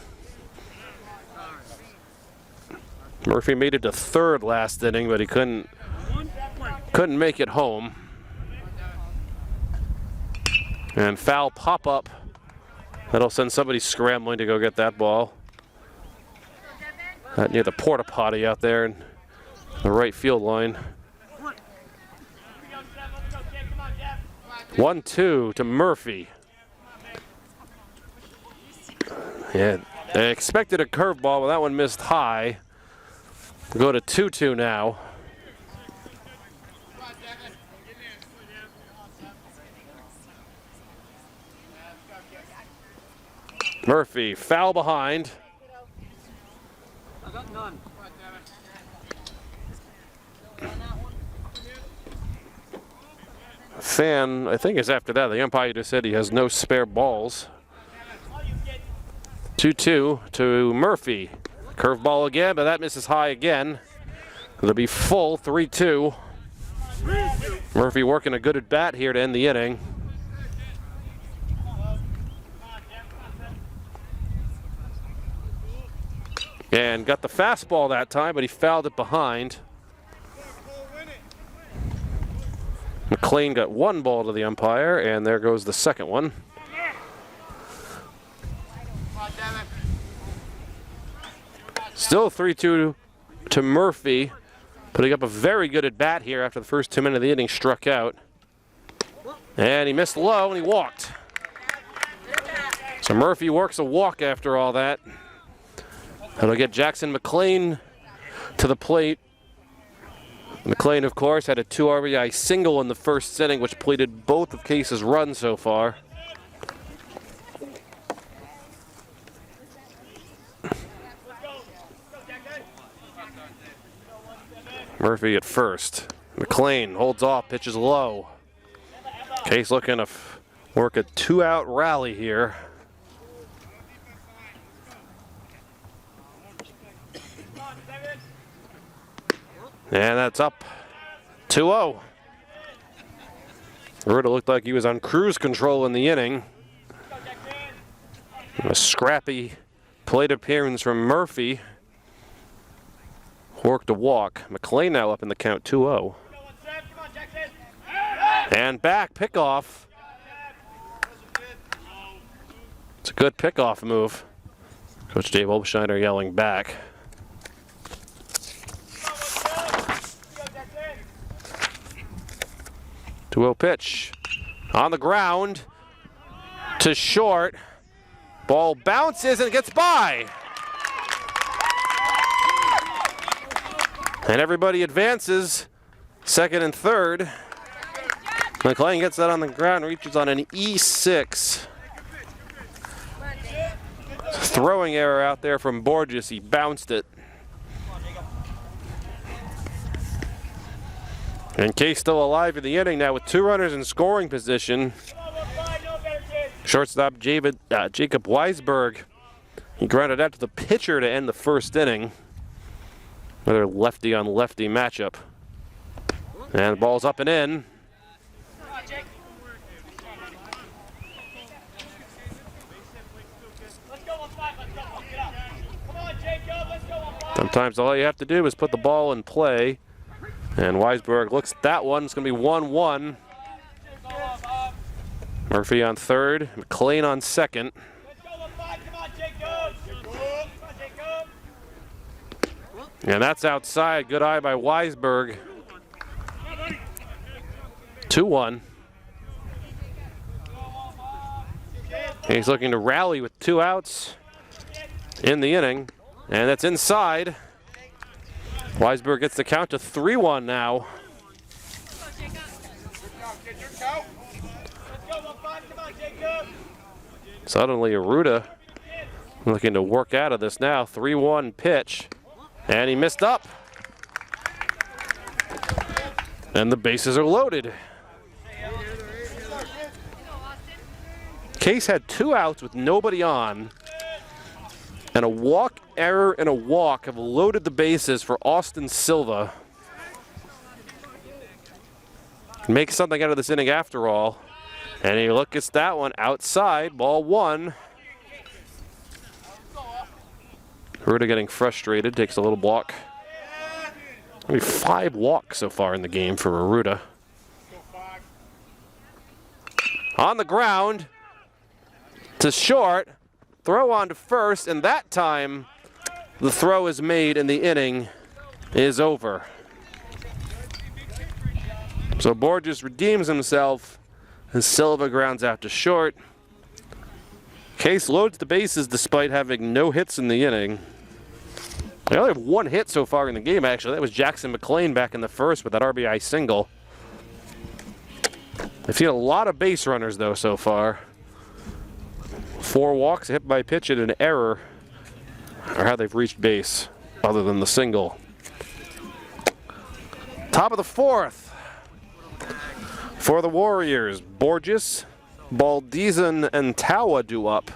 Murphy made it to third last inning, but he couldn't make it home. And foul pop-up. That'll send somebody scrambling to go get that ball. Near the porta potty out there in the right field line. 1-2 to Murphy. Yeah, they expected a curveball, but that one missed high. We'll go to 2-2 now. Murphy, foul behind. I got none. Fan, I think, is after that. The umpire just said he has no spare balls. 2-2 to Murphy. Curveball again, but that misses high again. It'll be full 3-2. Murphy working a good at bat here to end the inning. And got the fastball that time, but he fouled it behind. McLean got 1 ball to the umpire, and there goes the second one. Still 3-2 to Murphy, putting up a very good at bat here after the first 2 minutes of the inning struck out. And he missed low and he walked. So Murphy works a walk after all that. That'll get Jackson McLean to the plate. McLean, of course, had a 2 RBI single in the first inning, which pleaded both of Case's runs so far. Murphy at first. McLean holds off, pitches low. Case looking to work a 2-out rally here. And that's up 2-0. Aruda looked like he was on cruise control in the inning. A scrappy plate appearance from Murphy. Worked a walk. McLean now up in the count 2-0. And back, pickoff. It's a good pickoff move. Coach Dave Obsteiner yelling back. 2-0 pitch. On the ground to short. Ball bounces and gets by. And everybody advances. Second and third. McLean gets that on the ground, reaches on an E6. Throwing error out there from Borges. He bounced it. And Case still alive in the inning now with 2 runners in scoring position. Shortstop Jacob Weisberg. He grounded out to the pitcher to end the first inning. Another lefty on lefty matchup. And the ball's up and in. Sometimes all you have to do is put the ball in play. And Weisberg looks at that one. It's going to be 1-1. Murphy on third. McLean on second. And that's outside. Good eye by Weisberg. 2-1. He's looking to rally with 2 outs in the inning. And that's inside. Weisberg gets the count to 3-1 now. Suddenly Aruda looking to work out of this now. 3-1 pitch. And he missed up. And the bases are loaded. Case had 2 outs with nobody on. And a walk, error, and a walk have loaded the bases for Austin Silva. Make something out of this inning after all. And he looks at that one outside, ball 1. Ruda getting frustrated, takes a little walk. Maybe 5 walks so far in the game for Aruda. On the ground to short. Throw on to first, and that time the throw is made and the inning is over. So Borges redeems himself and Silva grounds out to short. Case loads the bases despite having no hits in the inning. They only have 1 hit so far in the game, actually. That was Jackson McLean back in the first with that RBI single. They've seen a lot of base runners, though, so far. 4 walks, a hit by pitch, and an error are how they've reached base, other than the single. Top of the 4th for the Warriors. Borges, Baldizan, and Tawa do up.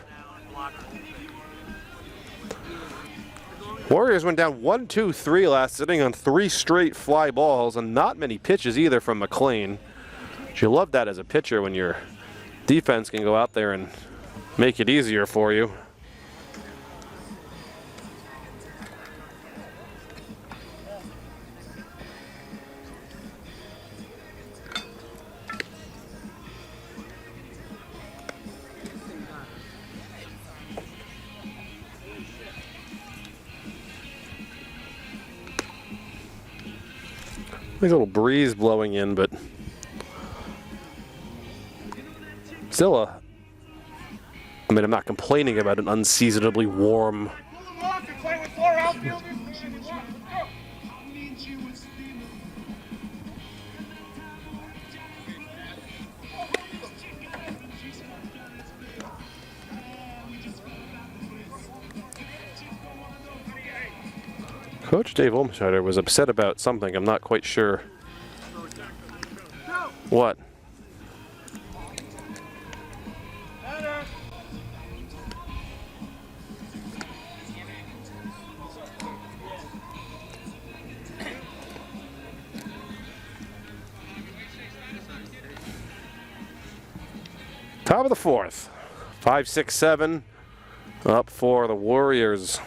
Warriors went down 1-2-3 last inning on 3 straight fly balls, and not many pitches either from McLean. You love that as a pitcher when your defense can go out there and make it easier for you. There's a little breeze blowing in, but still I mean, I'm not complaining about an unseasonably warm. Coach Dave Olmschneider was upset about something. I'm not quite sure what. Top of the 4th. 5-6-7 up for the Warriors.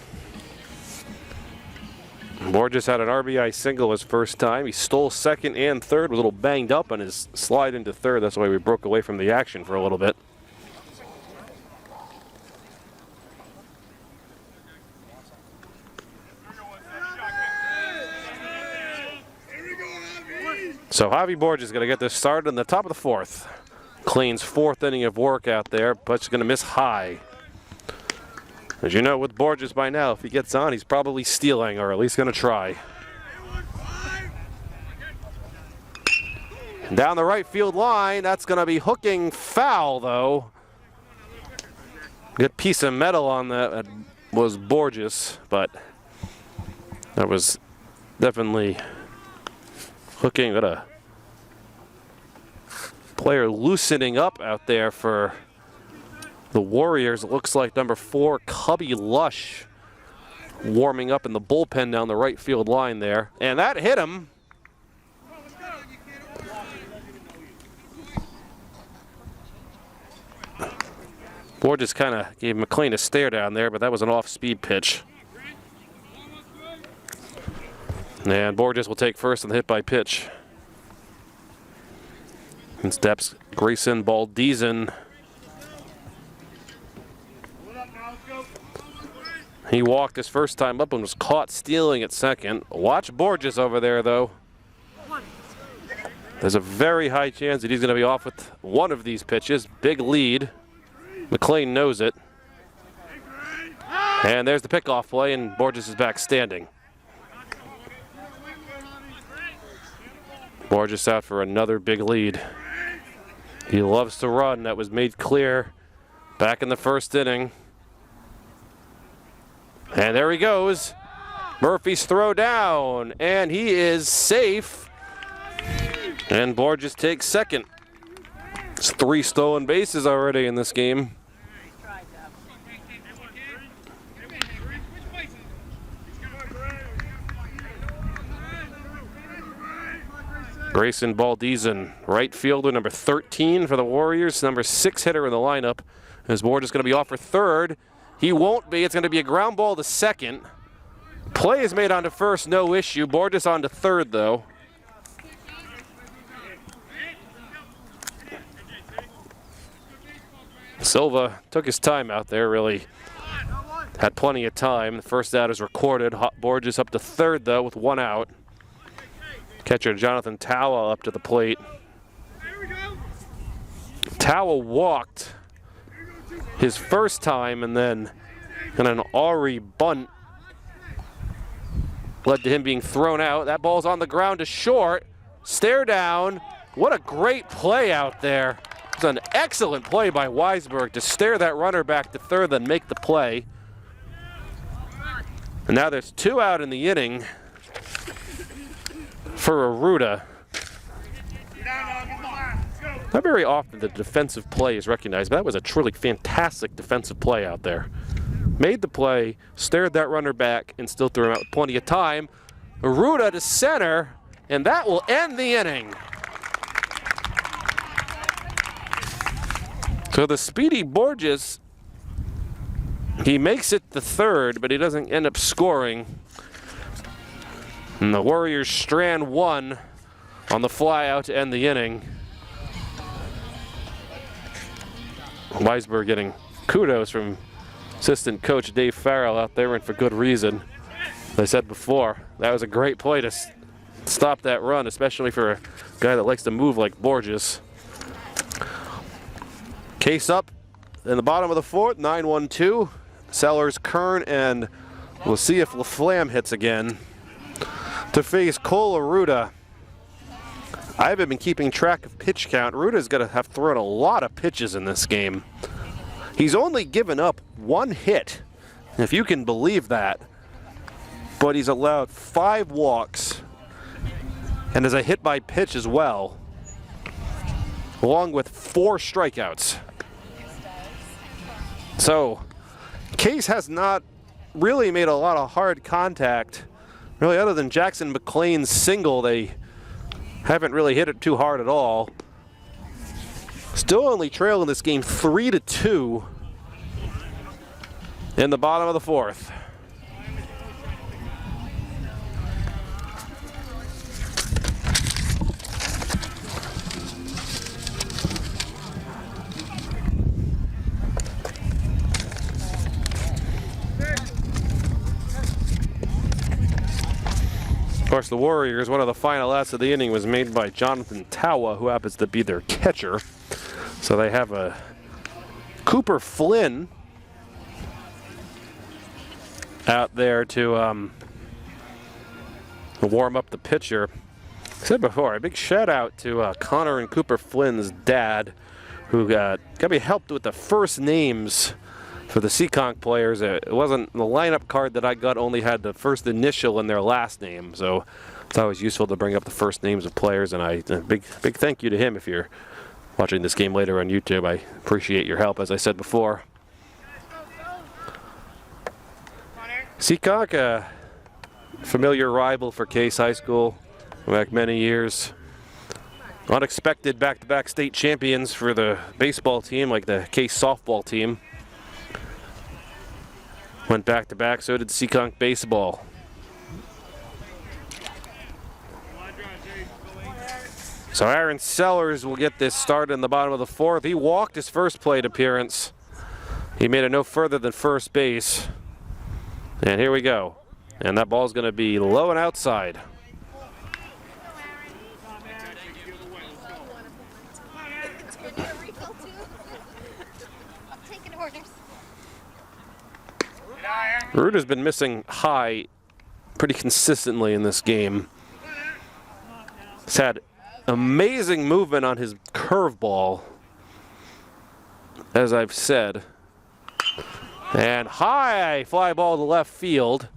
Borges had an RBI single his first time. He stole second and third, was a little banged up on his slide into third. That's why we broke away from the action for a little bit. So Javi Borges is going to get this started in the top of the 4th. Clean's 4th inning of work out there, but he's going to miss high. As you know, with Borges by now, if he gets on, he's probably stealing, or at least going to try. Down the right field line, that's going to be hooking foul, though. Good piece of metal on that. That was Borges, but that was definitely hooking. Got a player loosening up out there for the Warriors. It looks like number 4, Cubby Lush, warming up in the bullpen down the right field line there. And that hit him. Borges kind of gave McLean a stare down there, but that was an off-speed pitch. And Borges will take first on the hit by pitch. In steps Grayson Baldezen. He walked his first time up and was caught stealing at second. Watch Borges over there, though. There's a very high chance that he's going to be off with one of these pitches. Big lead. McLean knows it. And there's the pickoff play, and Borges is back standing. Borges out for another big lead. He loves to run. That was made clear back in the first inning. And there he goes. Murphy's throw down, and he is safe. And Borges takes second. It's 3 stolen bases already in this game. Grayson Baldezen, right fielder, number 13 for the Warriors, number 6 hitter in the lineup. As Borges is going to be off for third. He won't be. It's going to be a ground ball to second. Play is made onto first, no issue. Borges on to third, though. Silva took his time out there, really had plenty of time. The first out is recorded. Borges up to third, though, with 1 out. Catcher Jonathan Tawa up to the plate. Tawa walked his first time, and then an Ari bunt led to him being thrown out. That ball's on the ground to short. Stare down. What a great play out there. It's an excellent play by Weisberg to stare that runner back to third and make the play. And now there's 2 out in the inning for Aruda. Not very often the defensive play is recognized, but that was a truly fantastic defensive play out there. Made the play, stared that runner back, and still threw him out with plenty of time. Aruda to center, and that will end the inning. So the speedy Borges, he makes it to third, but he doesn't end up scoring. And the Warriors strand 1 on the fly out to end the inning. Weisberg getting kudos from assistant coach Dave Farrell out there, and for good reason. As I said before, that was a great play to stop that run, especially for a guy that likes to move like Borges. Case up in the bottom of the 4th, 9-1-2. Sellers, Kern, and we'll see if LaFlamme hits again to face Cole Aruda. I haven't been keeping track of pitch count. Aruda's going to have thrown a lot of pitches in this game. He's only given up 1 hit, if you can believe that. But he's allowed 5 walks and has a hit by pitch as well, along with 4 strikeouts. So Case has not really made a lot of hard contact. Really, other than Jackson McLean's single, they haven't really hit it too hard at all. Still only trailing this game 3-2 in the bottom of the 4th. Of course, the Warriors, one of the final outs of the inning was made by Jonathan Tawa, who happens to be their catcher. So they have a Cooper Flynn out there to warm up the pitcher. said before, a big shout out to Connor and Cooper Flynn's dad, who got me helped with the first names for the Seekonk players. It wasn't the lineup card that I got, only had the first initial and their last name, so it's always useful to bring up the first names of players. And a big thank you to him if you're watching this game later on YouTube. I appreciate your help, as I said before. Seekonk, a familiar rival for Case High School back many years. Unexpected back-to-back state champions for the baseball team, like the Case softball team. Went back-to-back, so did Seekonk baseball. So Aaron Sellers will get this started in the bottom of the fourth. He walked his first plate appearance. He made it no further than first base. And here we go. And that ball's going to be low and outside. Ruta's been missing high pretty consistently in this game. He's had amazing movement on his curveball, as I've said. And high fly ball to left field.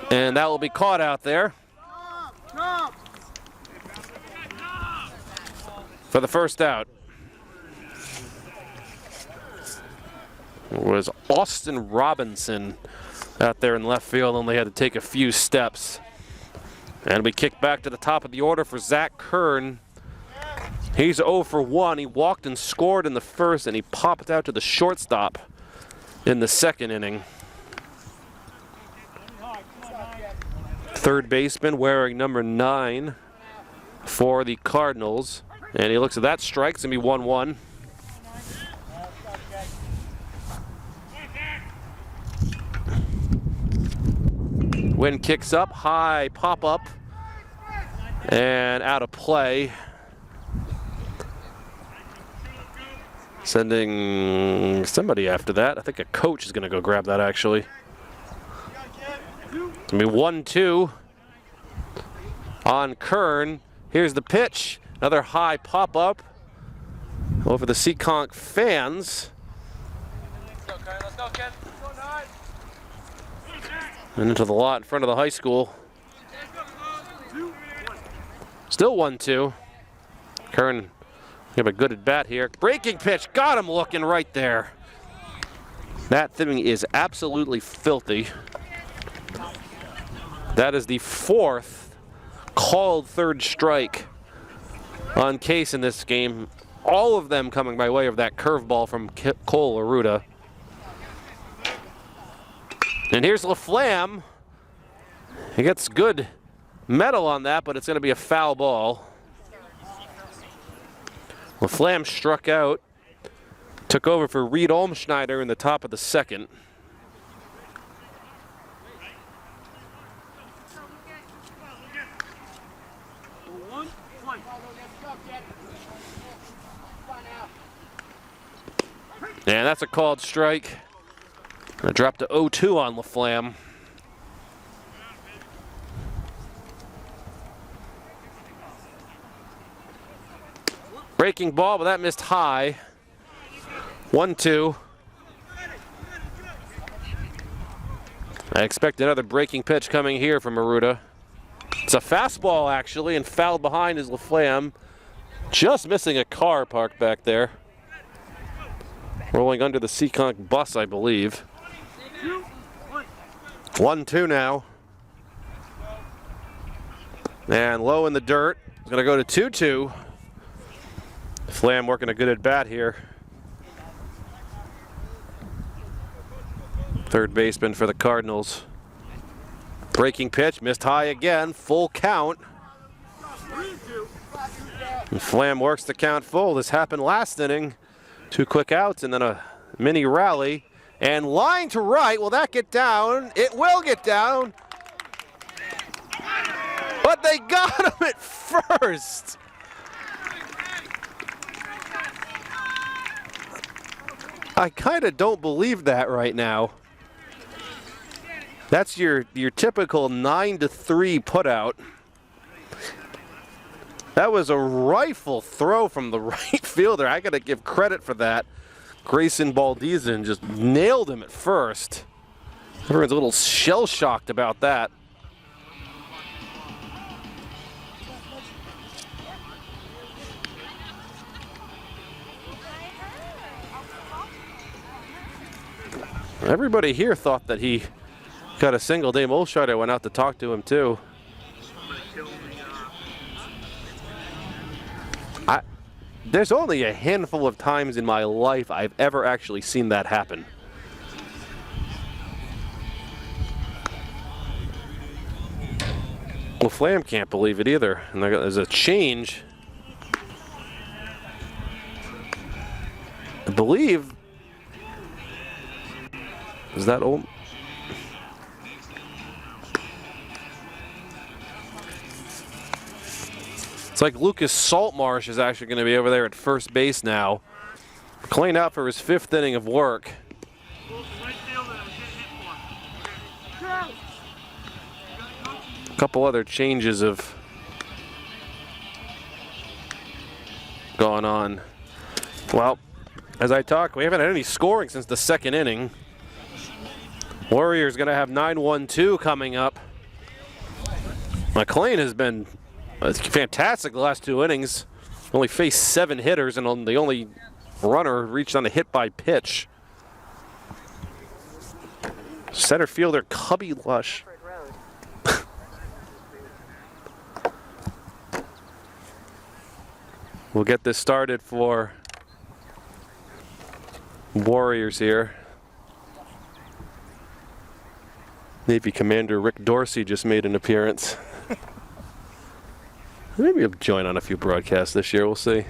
And that will be caught out there for the first out. It was Austin Robinson out there in left field, only had to take a few steps. And we kick back to the top of the order for Zach Kern. He's 0 for 1. He walked and scored in the first, and he popped out to the shortstop in the second inning. Third baseman wearing number 9 for the Cardinals. And he looks at that strike. It's going to be 1-1. Wind kicks up, high pop up, and out of play. Sending somebody after that. I think a coach is going to go grab that, actually. It's going to be 1-2 on Kern. Here's the pitch. Another high pop up over the Seekonk fans. Let's go, Kern. Let's go, Ken. And into the lot in front of the high school. Still 1-2. Kern give a good at bat here. Breaking pitch, got him looking right there. That thing is absolutely filthy. That is the 4th called third strike on Case in this game. All of them coming by way of that curveball from Cole Aruda. And here's LaFlamme. He gets good metal on that, but it's going to be a foul ball. LaFlamme struck out. Took over for Reed Olmschneider in the top of the second. And that's a called strike. Gonna drop to 0-2 on LaFlamme. Breaking ball, but that missed high. 1-2. I expect another breaking pitch coming here from Aruda. It's a fastball, actually, and fouled behind is LaFlamme. Just missing a car parked back there. Rolling under the Seekonk bus, I believe. 1-2 now. And low in the dirt. It's going to go to 2-2. Flam working a good at bat here. Third baseman for the Cardinals. Breaking pitch, missed high again, full count. And Flam works the count full. This happened last inning. 2 quick outs and then a mini rally. And line to right, will that get down? It will get down. But they got him at first. I kind of don't believe that right now. That's your typical 9-3 putout. That was a rifle throw from the right fielder. I got to give credit for that. Grayson Baldizin just nailed him at first. Everyone's a little shell-shocked about that. Everybody here thought that he got a single. Dave Olshard, I went out to talk to him too. There's only a handful of times in my life I've ever actually seen that happen. Well, Flam can't believe it either. And there's a change. I believe. Is that old? It's like Lucas Saltmarsh is actually going to be over there at first base now. McLean out for his 5th inning of work. A couple other changes have gone on. Well, as I talk, we haven't had any scoring since the 2nd inning. Warriors going to have 9-1-2 coming up. McLean has been fantastic the last 2 innings. Only faced 7 hitters, and the only runner reached on a hit by pitch. Center fielder Cubby Lush. We'll get this started for Warriors here. Navy Commander Rick Dorsey just made an appearance. Maybe he'll join on a few broadcasts this year, we'll see.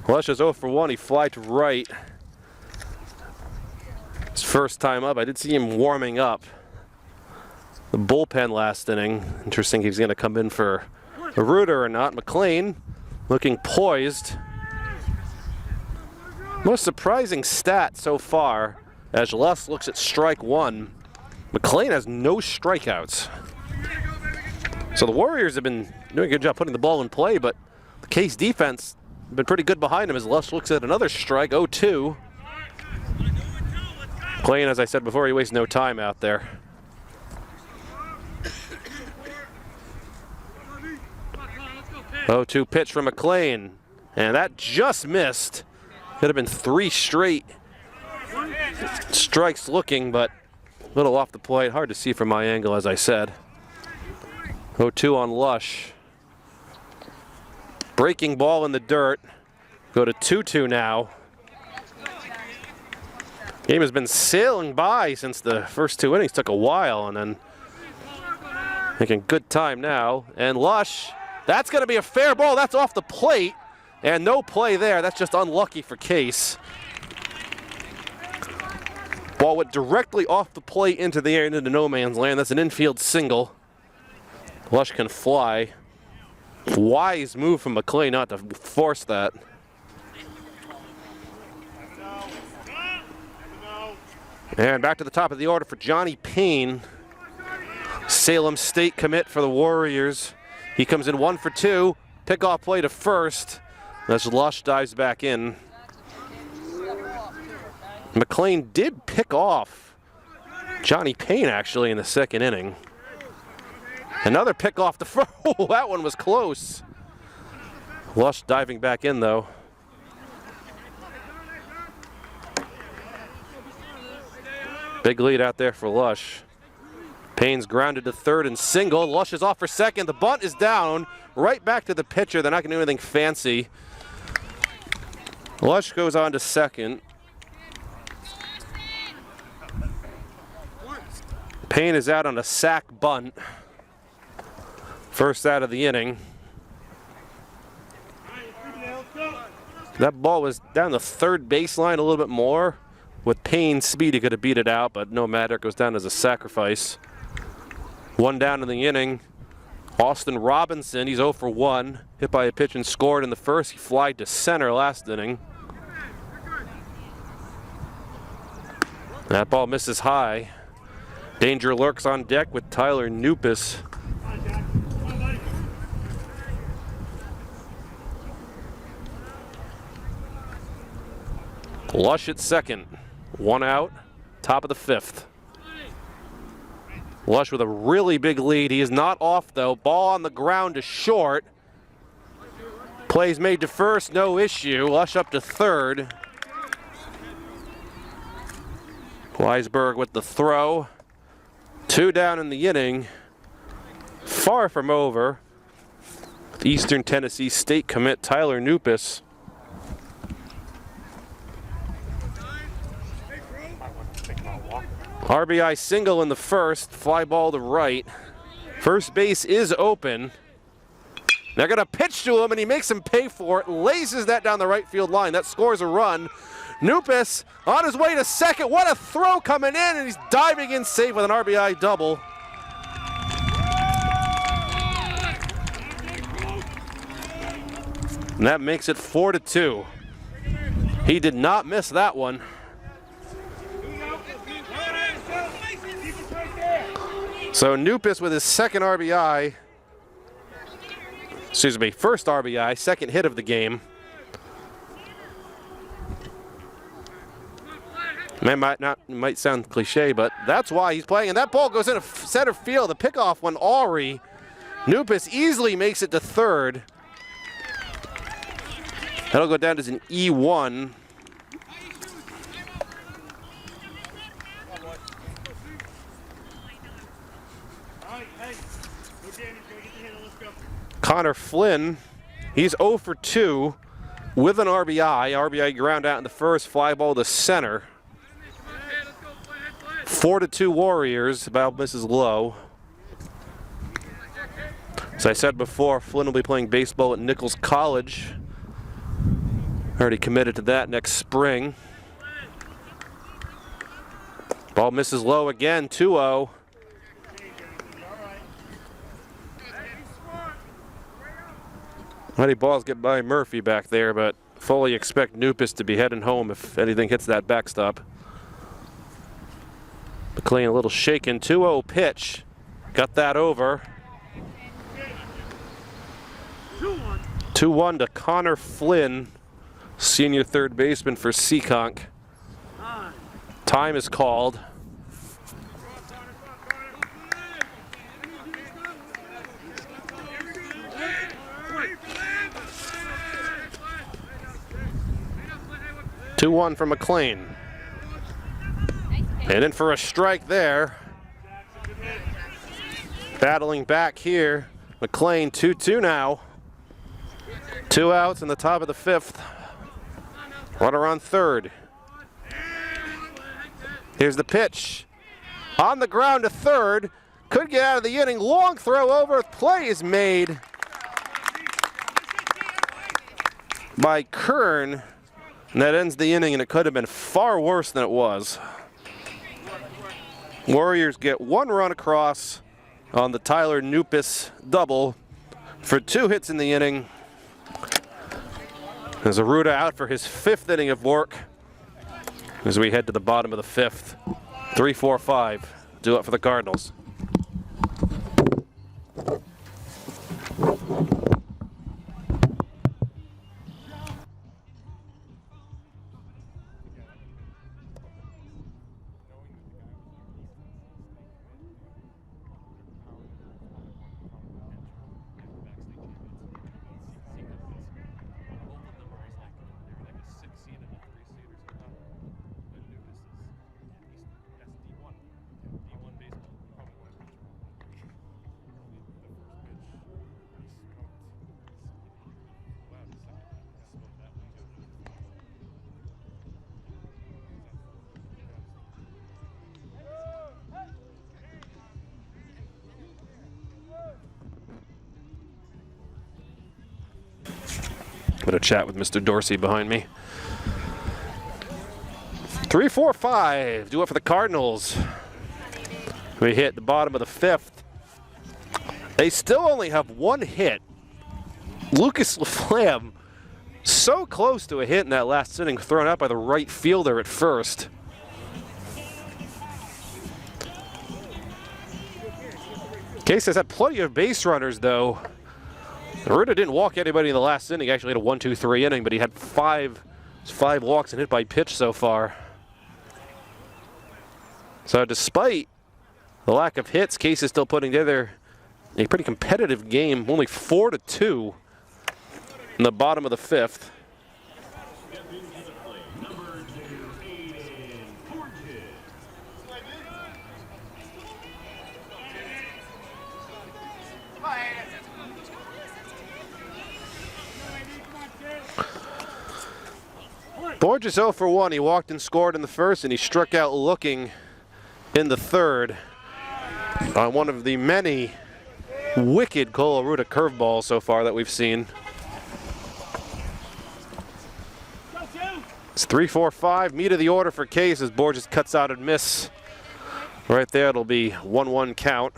Lush is 0 for 1, he flied to right. His first time up, I did see him warming up. The bullpen last inning. Interesting if he's going to come in for a rooter or not. McLean looking poised. Most surprising stat so far, as Lush looks at strike 1, McLean has no strikeouts. So the Warriors have been doing a good job putting the ball in play, but the Case defense has been pretty good behind him as Lush looks at another strike, 0-2. McLean, as I said before, he wastes no time out there. Oh, 2 pitch from McLean, and that just missed. Could have been 3 straight strikes looking, but a little off the plate. Hard to see from my angle, as I said. 0-2 on Lush. Breaking ball in the dirt. Go to 2-2 now. Game has been sailing by since the first 2 innings. Took a while, and then making good time now. And Lush, that's going to be a fair ball. That's off the plate. And no play there. That's just unlucky for Case. Ball went directly off the plate into the air and into no man's land. That's an infield single. Lush can fly. Wise move from McLean not to force that. And back to the top of the order for Johnny Payne. Salem State commit for the Warriors. He comes in 1 for 2. Pickoff play to first. As Lush dives back in. McLean did pick off Johnny Payne actually in the 2nd inning. Another pick off the first. Oh, that one was close. Lush diving back in though. Big lead out there for Lush. Payne's grounded to 3rd and single. Lush is off for 2nd. The bunt is down. Right back to the pitcher. They're not going to do anything fancy. Lush goes on to 2nd. Payne is out on a sac bunt. First out of the inning. That ball was down the 3rd baseline a little bit more. With Payne's speed, he could have beat it out, but no matter. It goes down as a sacrifice. 1 down in the inning. Austin Robinson, he's 0 for 1. Hit by a pitch and scored in the first. He flied to center last inning. That ball misses high. Danger lurks on deck with Tyler Nupus. Lush at second. One out. Top of the fifth. Lush with a really big lead. He is not off, though. Ball on the ground to short. Plays made to first, no issue. Lush up to third. Weisberg with the throw. 2 down in the inning. Far from over. Eastern Tennessee State commit Tyler Nupis. RBI single in the first, fly ball to right. First base is open. They're gonna pitch to him and he makes him pay for it, laces that down the right field line. That scores a run. Nupis on his way to second. What a throw coming in, and he's diving in safe with an RBI double. And that makes it 4-2. He did not miss that one. So Nupis with his second RBI, first RBI, second hit of the game. Might sound cliche, but that's why he's playing. And that ball goes into center field. The pickoff went Aury. Nupis easily makes it to third. That'll go down as an E1. Connor Flynn, he's 0 for 2 with an RBI. RBI ground out in the first, fly ball to center. 4-2 Warriors. Ball misses low. As I said before, Flynn will be playing baseball at Nichols College. Already committed to that next spring. Ball misses low again, 2-0. Many balls get by Murphy back there, but fully expect Nupis to be heading home if anything hits that backstop. McLean a little shaken, 2-0 pitch. Got that over. 2-1 to Connor Flynn, senior third baseman for Seekonk. Time is called. Two-one from McLean. And in for a strike there. Battling back here. McLean 2-2 now. 2 outs in the top of the fifth. Runner on third. Here's the pitch. On the ground to third. Could get out of the inning. Long throw over. Play is made by Kern. And that ends the inning, and it could have been far worse than it was. Warriors get 1 run across on the Tyler Nupis double for 2 hits in the inning. There's Aruda out for his 5th inning of work as we head to the bottom of the 5th. 3-4-5. Do it for the Cardinals. Bit of chat with Mr. Dorsey behind me. 3-4-5. Do it for the Cardinals. We hit the bottom of the 5th. They still only have 1 hit. Lucas LaFlamme, so close to a hit in that last inning, thrown out by the right fielder at first. Case has had plenty of base runners, though. Aruda didn't walk anybody in the last inning. Actually had a 1-2-3 inning, but he had 5 It's 5 walks and hit by pitch so far. So despite the lack of hits, Case is still putting together a pretty competitive game. Only 4-2 in the bottom of the 5th. Borges 0 for 1. He walked and scored in the first, and he struck out looking in the third on one of the many wicked Colaruta curveballs so far that we've seen. It's 3-4-5. Meat of the order for Case as Borges cuts out and miss. Right there, it'll be 1-1 count.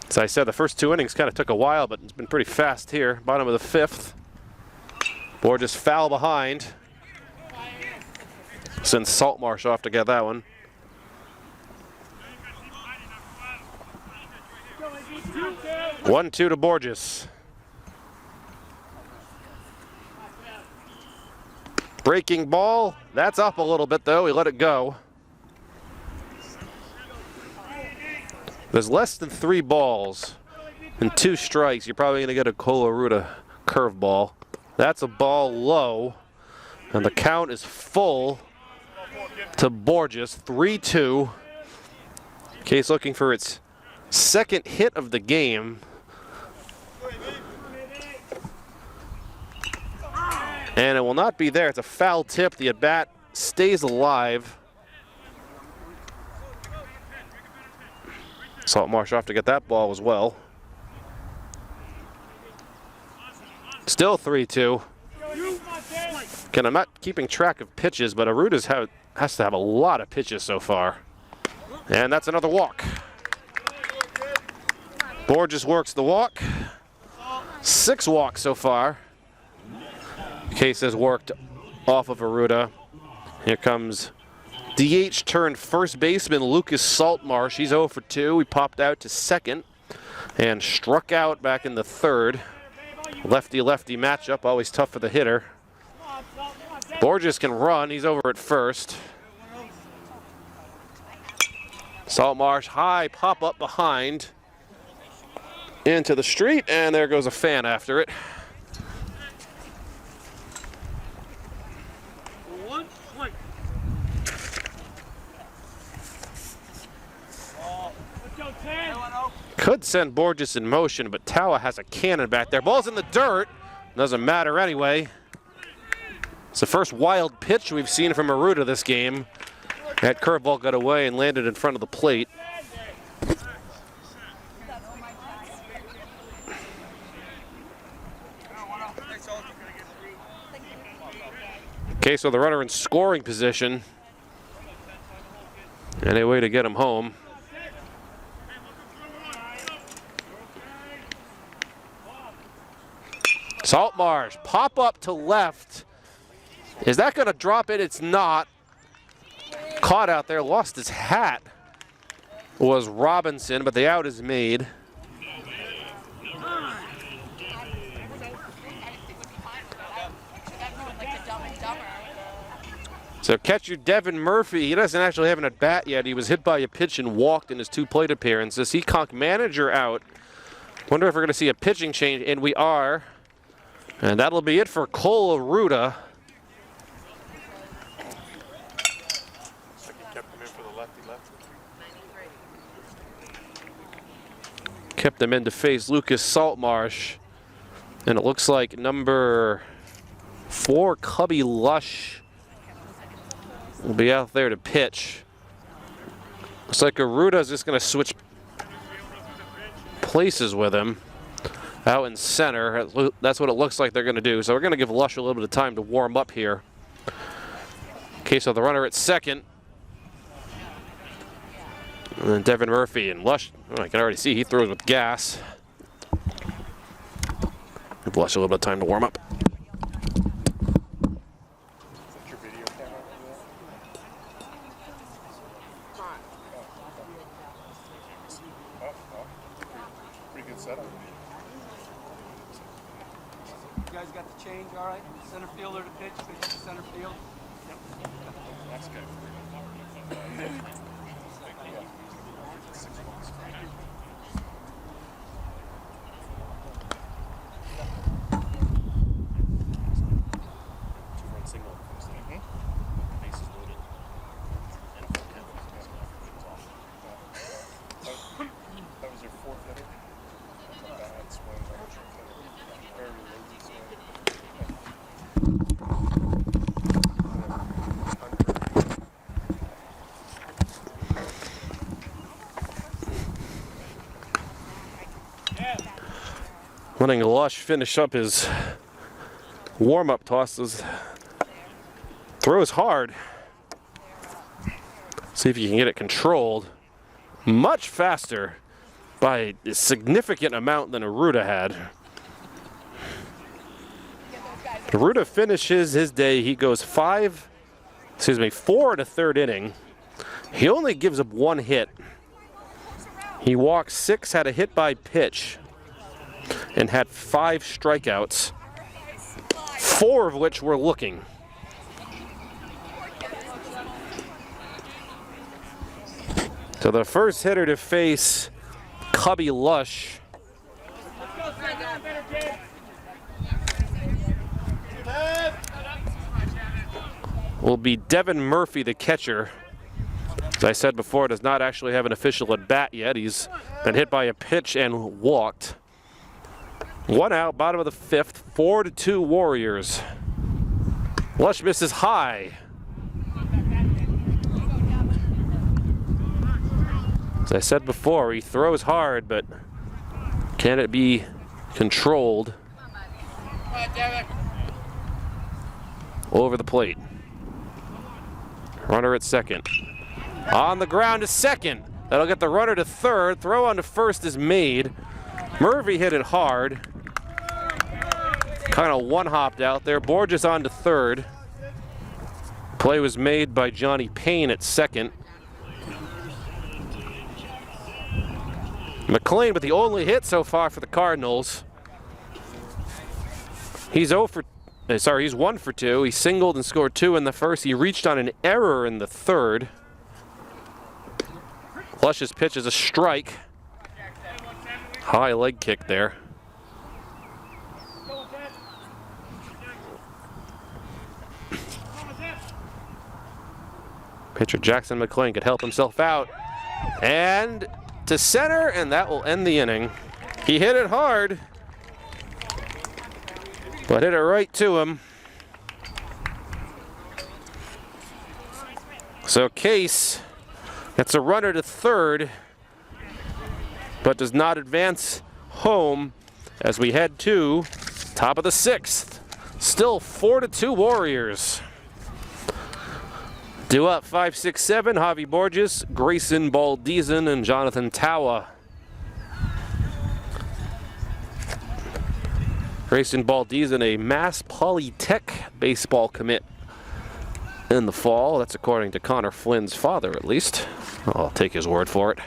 As I said, the first 2 innings kind of took a while, but it's been pretty fast here. Bottom of the 5th. Borges foul behind. Sends Saltmarsh off to get that one. One, 2 to Borges. Breaking ball. That's up a little bit, though. He let it go. There's less than 3 balls and 2 strikes. You're probably going to get a Colaruta curveball. That's a ball low, and the count is full to Borges, 3-2. Case looking for its second hit of the game. And it will not be there. It's a foul tip. The at-bat stays alive. Saltmarsh off to get that ball as well. Still 3-2. Again, I'm not keeping track of pitches, but Aruta's has to have a lot of pitches so far. And that's another walk. Borges works the walk. 6 walks so far. Case has worked off of Aruta. Here comes DH turned first baseman Lucas Saltmarsh. He's 0 for 2. He popped out to second and struck out back in the third. Lefty-lefty matchup, always tough for the hitter. Borges can run. He's over at first. Saltmarsh high, pop up behind. Into the street, and there goes a fan after it. Could send Borges in motion, but Tawa has a cannon back there. Ball's in the dirt. Doesn't matter anyway. It's the first wild pitch we've seen from Aruta this game. That curveball got away and landed in front of the plate. Okay, so the runner in scoring position. Any way to get him home. Saltmarsh, pop up to left. Is that going to drop it? It's not. Caught out there, lost his hat. Was Robinson, but the out is made. So catcher Devin Murphy, he doesn't actually have an at-bat yet. He was hit by a pitch and walked in his 2 plate appearances. Seekonk manager out. Wonder if we're going to see a pitching change, and we are. And that'll be it for Colaruta. Kept him in to face Lucas Saltmarsh. And it looks like number 4, Cubby Lush, will be out there to pitch. Looks like Aruta's just going to switch places with him. Out in center, that's what it looks like they're going to do. So we're going to give Lush a little bit of time to warm up here. Okay, so the runner at second. And then Devin Murphy and Lush, I can already see he throws with gas. Give Lush a little bit of time to warm up. Pretty good setup. You guys got the change, all right? Center fielder to pitch to center field. That's good. Two-run single. Bases loaded. That was your fourth hitter. Bad swing, very lazy swing. Letting Lush finish up his warm-up tosses. Throws hard. See if you can get it controlled. Much faster by a significant amount than Aruda had. Aruda finishes his day. He goes 4 and a third inning. He only gives up 1 hit. He walked 6, had a hit by pitch, and had 5 strikeouts, 4 of which were looking. So the first hitter to face Cubby Lush will be Devin Murphy, the catcher. As I said before, does not actually have an official at bat yet. He's been hit by a pitch and walked. 1 out, bottom of the 5th, 4-2 Warriors. Lush misses high. As I said before, he throws hard, but can it be controlled over the plate? Runner at second. On the ground to second. That'll get the runner to third. Throw on to first is made. Murphy hit it hard. Kind of one-hopped out there. Borges on to third. Play was made by Johnny Payne at second. McLean with the only hit so far for the Cardinals. He's 1 for 2. He singled and scored 2 in the first. He reached on an error in the third. Lush's pitch is a strike. High leg kick there. Pitcher Jackson McLean could help himself out. And to center, and that will end the inning. He hit it hard, but hit it right to him. So Case gets a runner to third, but does not advance home as we head to top of the 6th. Still 4-2 Warriors. Due up 5, 6, 7, Javi Borges, Grayson Baldizan, and Jonathan Tawa. Grayson Baldizan, a Mass Polytech baseball commit in the fall. That's according to Connor Flynn's father, at least. I'll take his word for it.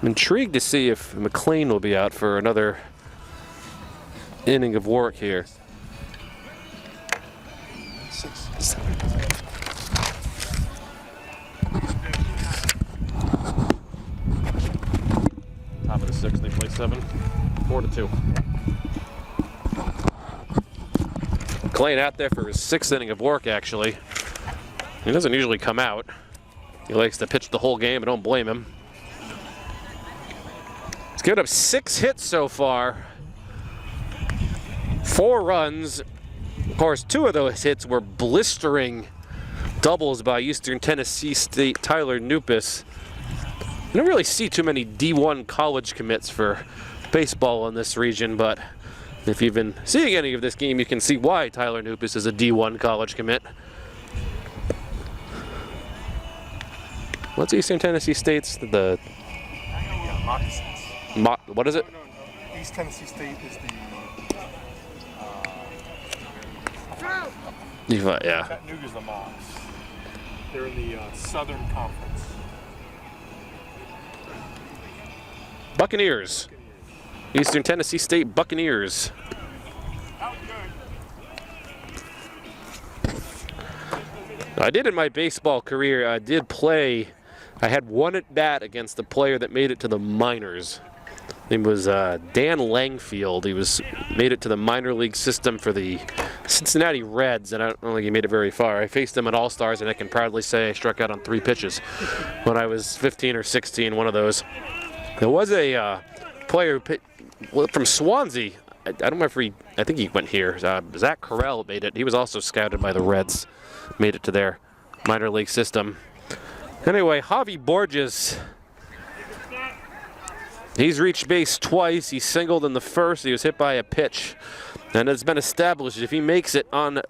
I'm intrigued to see if McLean will be out for another inning of work here. 6, 7. Top of the 6th, they play 7. 4-2. McLean out there for his 6th inning of work, actually. He doesn't usually come out. He likes to pitch the whole game, I don't blame him. He's given up 6 hits so far. 4 runs. Of course, 2 of those hits were blistering doubles by Eastern Tennessee State Tyler Nupus. You don't really see too many D1 college commits for baseball in this region, but if you've been seeing any of this game, you can see why Tyler Nupus is a D1 college commit. What's Eastern Tennessee State's what is it? No. East Tennessee State is the. Yeah. Chattanooga's the Mocs. They're in the Southern Conference. Buccaneers. Eastern Tennessee State Buccaneers. I did in my baseball career, I did play, I had one at bat against the player that made it to the minors. His name was Dan Langfield. He made it to the minor league system for the Cincinnati Reds, and I don't think he made it very far. I faced him at All-Stars, and I can proudly say I struck out on 3 pitches when I was 15 or 16, one of those. There was a player from Swansea. I don't know if I think he went here. Zach Carell made it. He was also scouted by the Reds. Made it to their minor league system. Anyway, Javi Borges. He's reached base twice. He singled in the first. He was hit by a pitch. And it's been established if he makes it on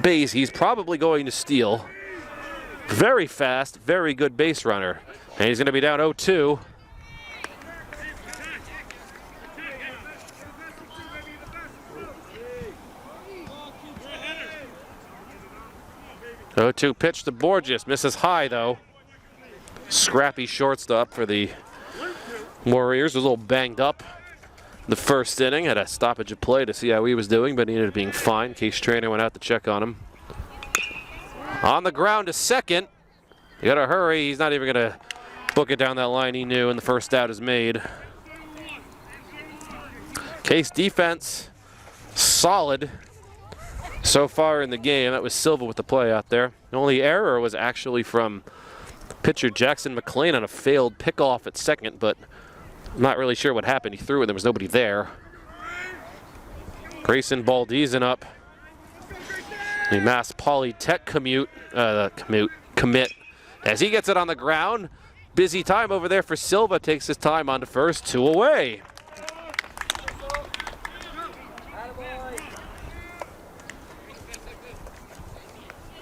base, he's probably going to steal. Very fast, very good base runner. And he's going to be down 0-2. Oh, 2 pitch to Borges. Misses high, though. Scrappy shortstop for the Warriors. Was a little banged up the first inning. Had a stoppage of play to see how he was doing, but he ended up being fine. Case trainer went out to check on him. On the ground to second. You gotta hurry. He's not even gonna book it down that line he knew, and the first out is made. Case defense, solid. So far in the game, that was Silva with the play out there. The only error was actually from pitcher Jackson McLean on a failed pickoff at second, but I'm not really sure what happened. He threw it, there was nobody there. Grayson Baldizin up. The Mass Poly Tech commit as he gets it on the ground. Busy time over there for Silva. Takes his time on to first, 2 away.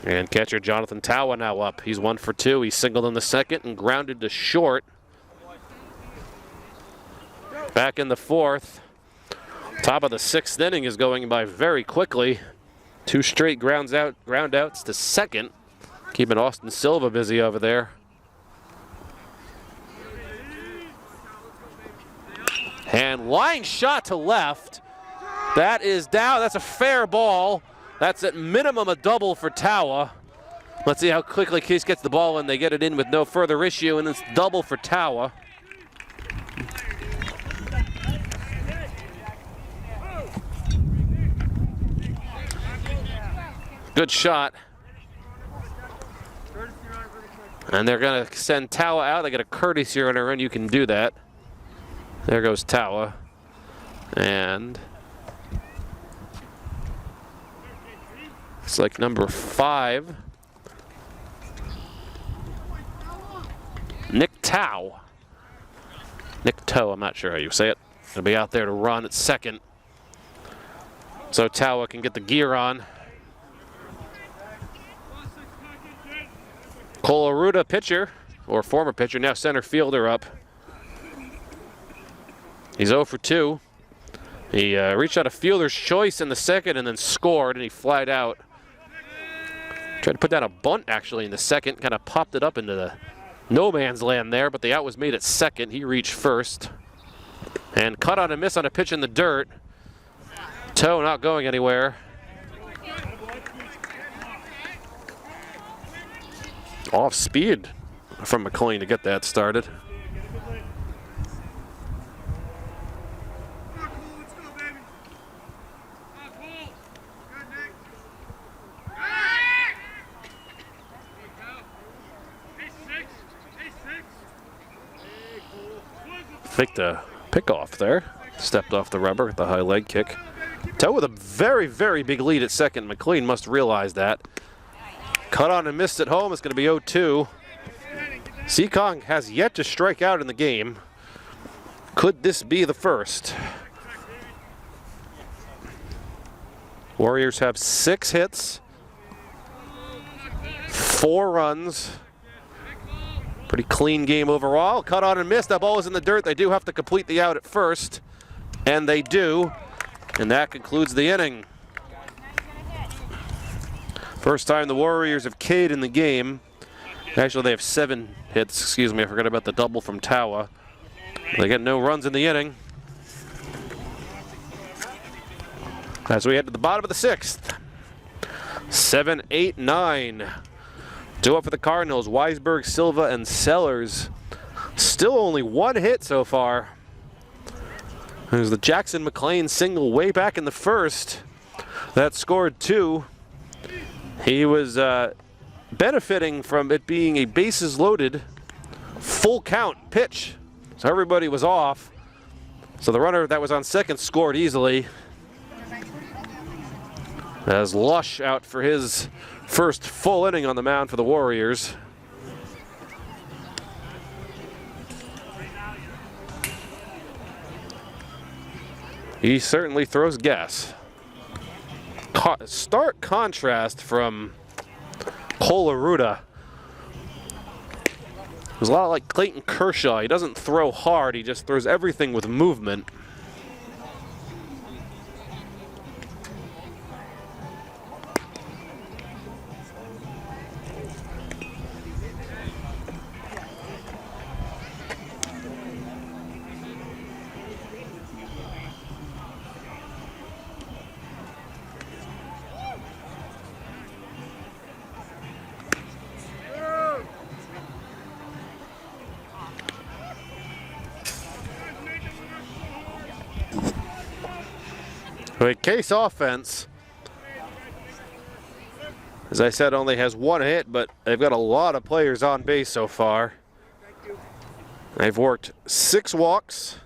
And catcher Jonathan Tawa now up. He's 1 for 2. He singled in the second and grounded to short. Back in the 4th. Top of the 6th inning is going by very quickly. 2 straight ground outs to second. Keeping Austin Silva busy over there. And line shot to left. That is down. That's a fair ball. That's at minimum a double for Tawa. Let's see how quickly Case gets the ball and they get it in with no further issue, and it's double for Tawa. Good shot. And they're going to send Tawa out. They get a courtesy runner, and you can do that. There goes Tawa. And it's like number 5. Nick Tao. Nick Toe, I'm not sure how you say it. He'll be out there to run at second. So Tawa can get the gear on. Cole Aruda, pitcher, or former pitcher, now center fielder up. He's 0 for 2. He reached out a fielder's choice in the second and then scored, and he flied out. Tried to put down a bunt, actually, in the second. Kind of popped it up into the no man's land there, but the out was made at second. He reached first. And cut on a miss on a pitch in the dirt. Toe not going anywhere. Off speed from McLean to get that started. Faked a pickoff there. Stepped off the rubber with the high leg kick. Toe with a very, very big lead at second. McLean must realize that. Cut on and missed at home. It's going to be 0-2. Seekonk has yet to strike out in the game. Could this be the first? Warriors have 6 hits, 4 runs. Pretty clean game overall. Cut on and missed. That ball is in the dirt. They do have to complete the out at first. And they do. And that concludes the inning. First time the Warriors have K'd in the game. Actually, they have 7 hits. Excuse me, I forgot about the double from Tawa. They get no runs in the inning. As we head to the bottom of the 6th. 7, 8, 9. 2 up for the Cardinals. Weisberg, Silva, and Sellers. Still only 1 hit so far. There's the Jackson McLean single way back in the first. That scored 2. He was benefiting from it being a bases loaded, full count pitch. So everybody was off. So the runner that was on second scored easily. As Lush out for his first full inning on the mound for the Warriors. He certainly throws gas. Stark contrast from Colaruda. There's a lot like Clayton Kershaw. He doesn't throw hard, he just throws everything with movement. The Case offense, as I said, only has 1 hit, but they've got a lot of players on base so far. They've worked 6 walks,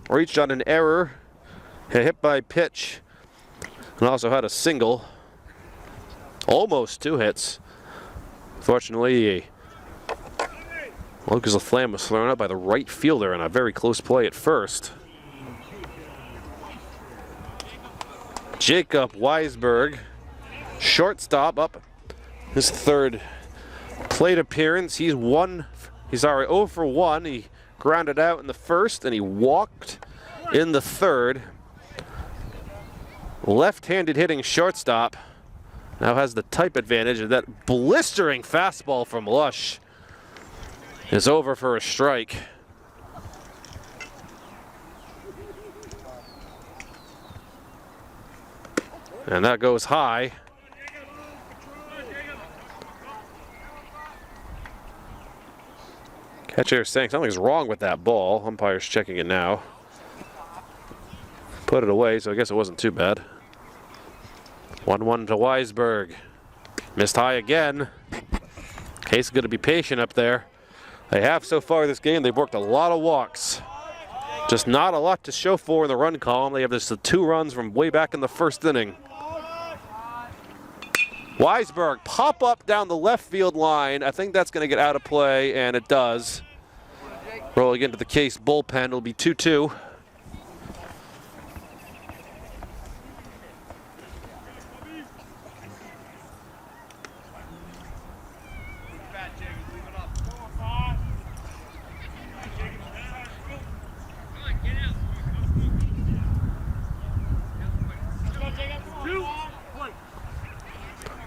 reached on an error, a hit by pitch, and also had a single. Almost 2 hits. Fortunately, Lucas LaFlamme was thrown out by the right fielder in a very close play at first. Jacob Weisberg, shortstop, up his 3rd plate appearance. He's 0 for 1. He grounded out in the first and he walked in the 3rd. Left-handed hitting shortstop now has the type advantage, and that blistering fastball from Lush is over for a strike. And that goes high. Catcher saying something's wrong with that ball. Umpire's checking it now. Put it away, so I guess it wasn't too bad. 1-1 to Weisberg. Missed high again. Case is going to be patient up there. They have so far this game. They've worked a lot of walks. Just not a lot to show for in the run column. They have just the 2 runs from way back in the first inning. Weisberg, pop up down the left field line. I think that's going to get out of play, and it does. Rolling into the Case bullpen, it'll be 2-2.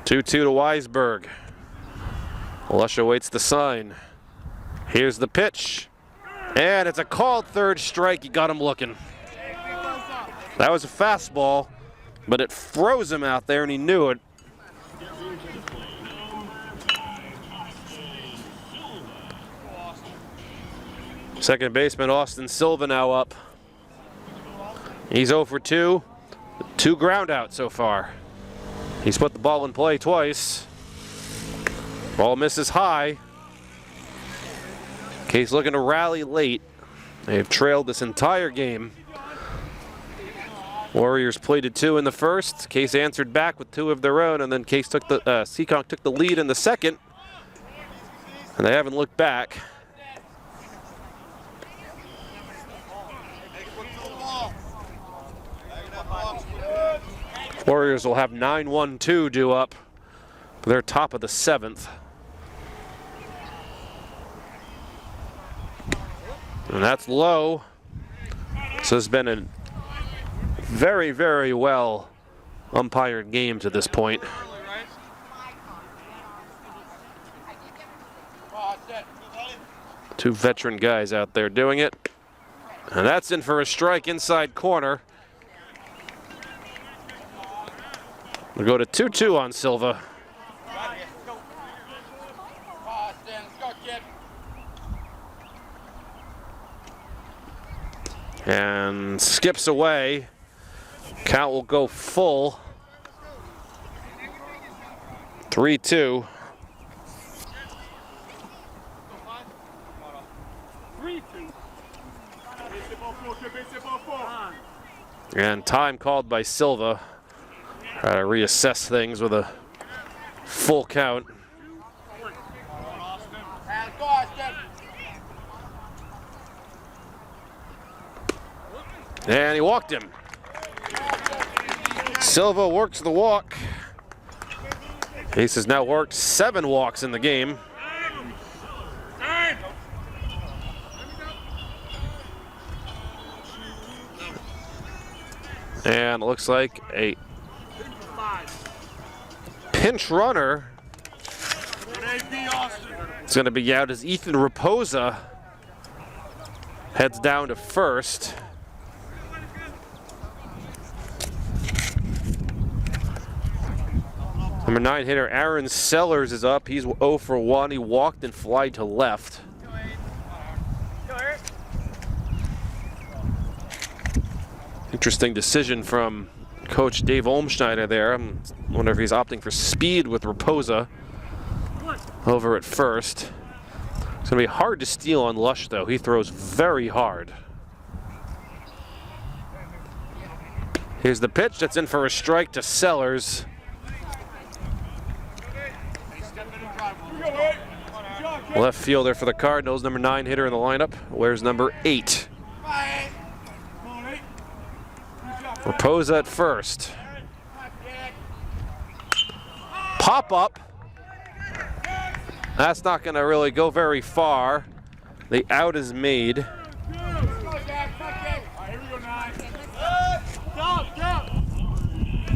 Two to Weisberg. Lush awaits the sign. Here's the pitch. And it's a called 3rd strike. He got him looking. That was a fastball, but it froze him out there and he knew it. Second baseman Austin Silva now up. He's 0 for 2. 2 ground outs so far. He's put the ball in play twice. Ball misses high. Case looking to rally late. They've trailed this entire game. Warriors plated 2 in the first. Case answered back with 2 of their own, and then Seekonk took the lead in the second. And they haven't looked back. Warriors will have 9-1-2 due up for their top of the 7th. And that's low. This has been a very, very well umpired game to this point. Two veteran guys out there doing it. And that's in for a strike inside corner. We'll go to 2-2 on Silva. And skips away. Count will go full. 3-2. And time called by Silva. Try to reassess things with a full count. And he walked him. Silva works the walk. Ace has now worked 7 walks in the game. And it looks like a pinch runner. It's going to be out as Ethan Raposa heads down to first. Number 9 hitter Aaron Sellers is up. He's 0 for 1. He walked and flied to left. Interesting decision from Coach Dave Olmschneider there. I wonder if he's opting for speed with Raposa over at first. It's going to be hard to steal on Lush, though. He throws very hard. Here's the pitch. That's in for a strike to Sellers. Left fielder for the Cardinals, number 9 hitter in the lineup. Wears number 8. Raposa at first. Pop up. That's not going to really go very far. The out is made.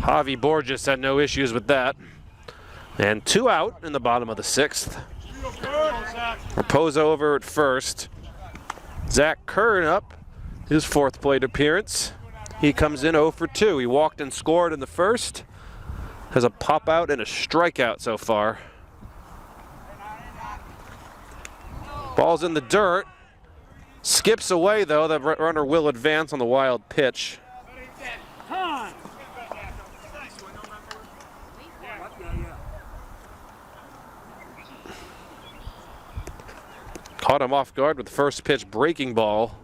Javi Borges had no issues with that. And 2 out in the bottom of the 6th. Raposa over at first. Zach Kern up, his 4th plate appearance. He comes in 0 for 2. He walked and scored in the first. Has a pop out and a strikeout so far. Ball's in the dirt. Skips away though. The runner will advance on the wild pitch. Caught him off guard with the first pitch breaking ball.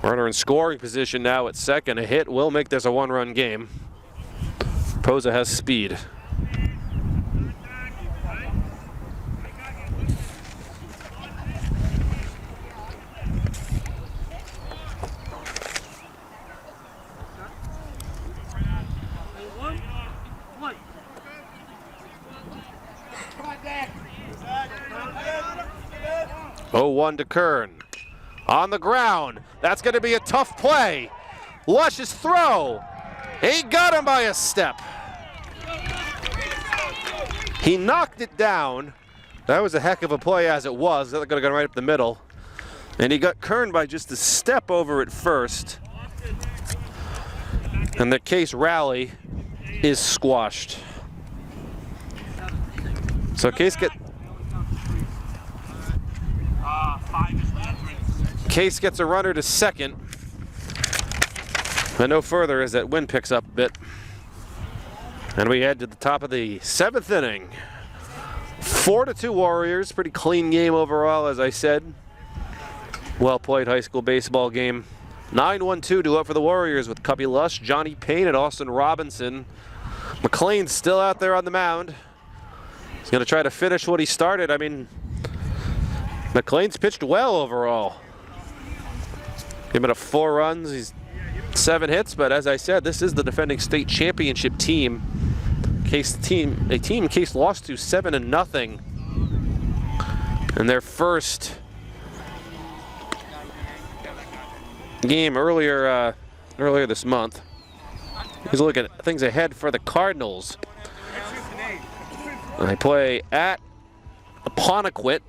Runner in scoring position now at second. A hit will make this a 1-run game. Raposa has speed. Oh, 1 to Kern. On the ground. That's going to be a tough play. Lush's throw. He got him by a step. He knocked it down. That was a heck of a play as it was. That's going to go right up the middle. And he got Kern by just a step over at first. And the Case rally is squashed. So Case gets a runner to second. But no further as that wind picks up a bit. And we head to the top of the 7th inning. 4-2 Warriors. Pretty clean game overall, as I said. Well played high school baseball game. 9-1-2 to up for the Warriors with Cubby Lush, Johnny Payne, and Austin Robinson. McLean's still out there on the mound. He's going to try to finish what he started. I mean, McLean's pitched well overall. Gave him 4 runs. He's 7 hits, but as I said, this is the defending state championship team. Case lost to 7-0 in their first game earlier this month. He's looking at things ahead for the Cardinals. They play at Apponequet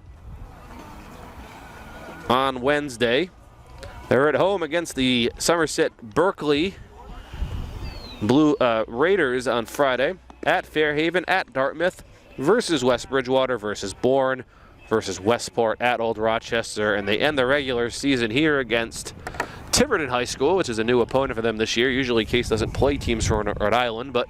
on Wednesday. They're at home against the Somerset Berkeley Blue Raiders on Friday. At Fairhaven, at Dartmouth, versus West Bridgewater, versus Bourne, versus Westport, at Old Rochester. And they end the regular season here against Tiverton High School, which is a new opponent for them this year. Usually Case doesn't play teams from Rhode Island, but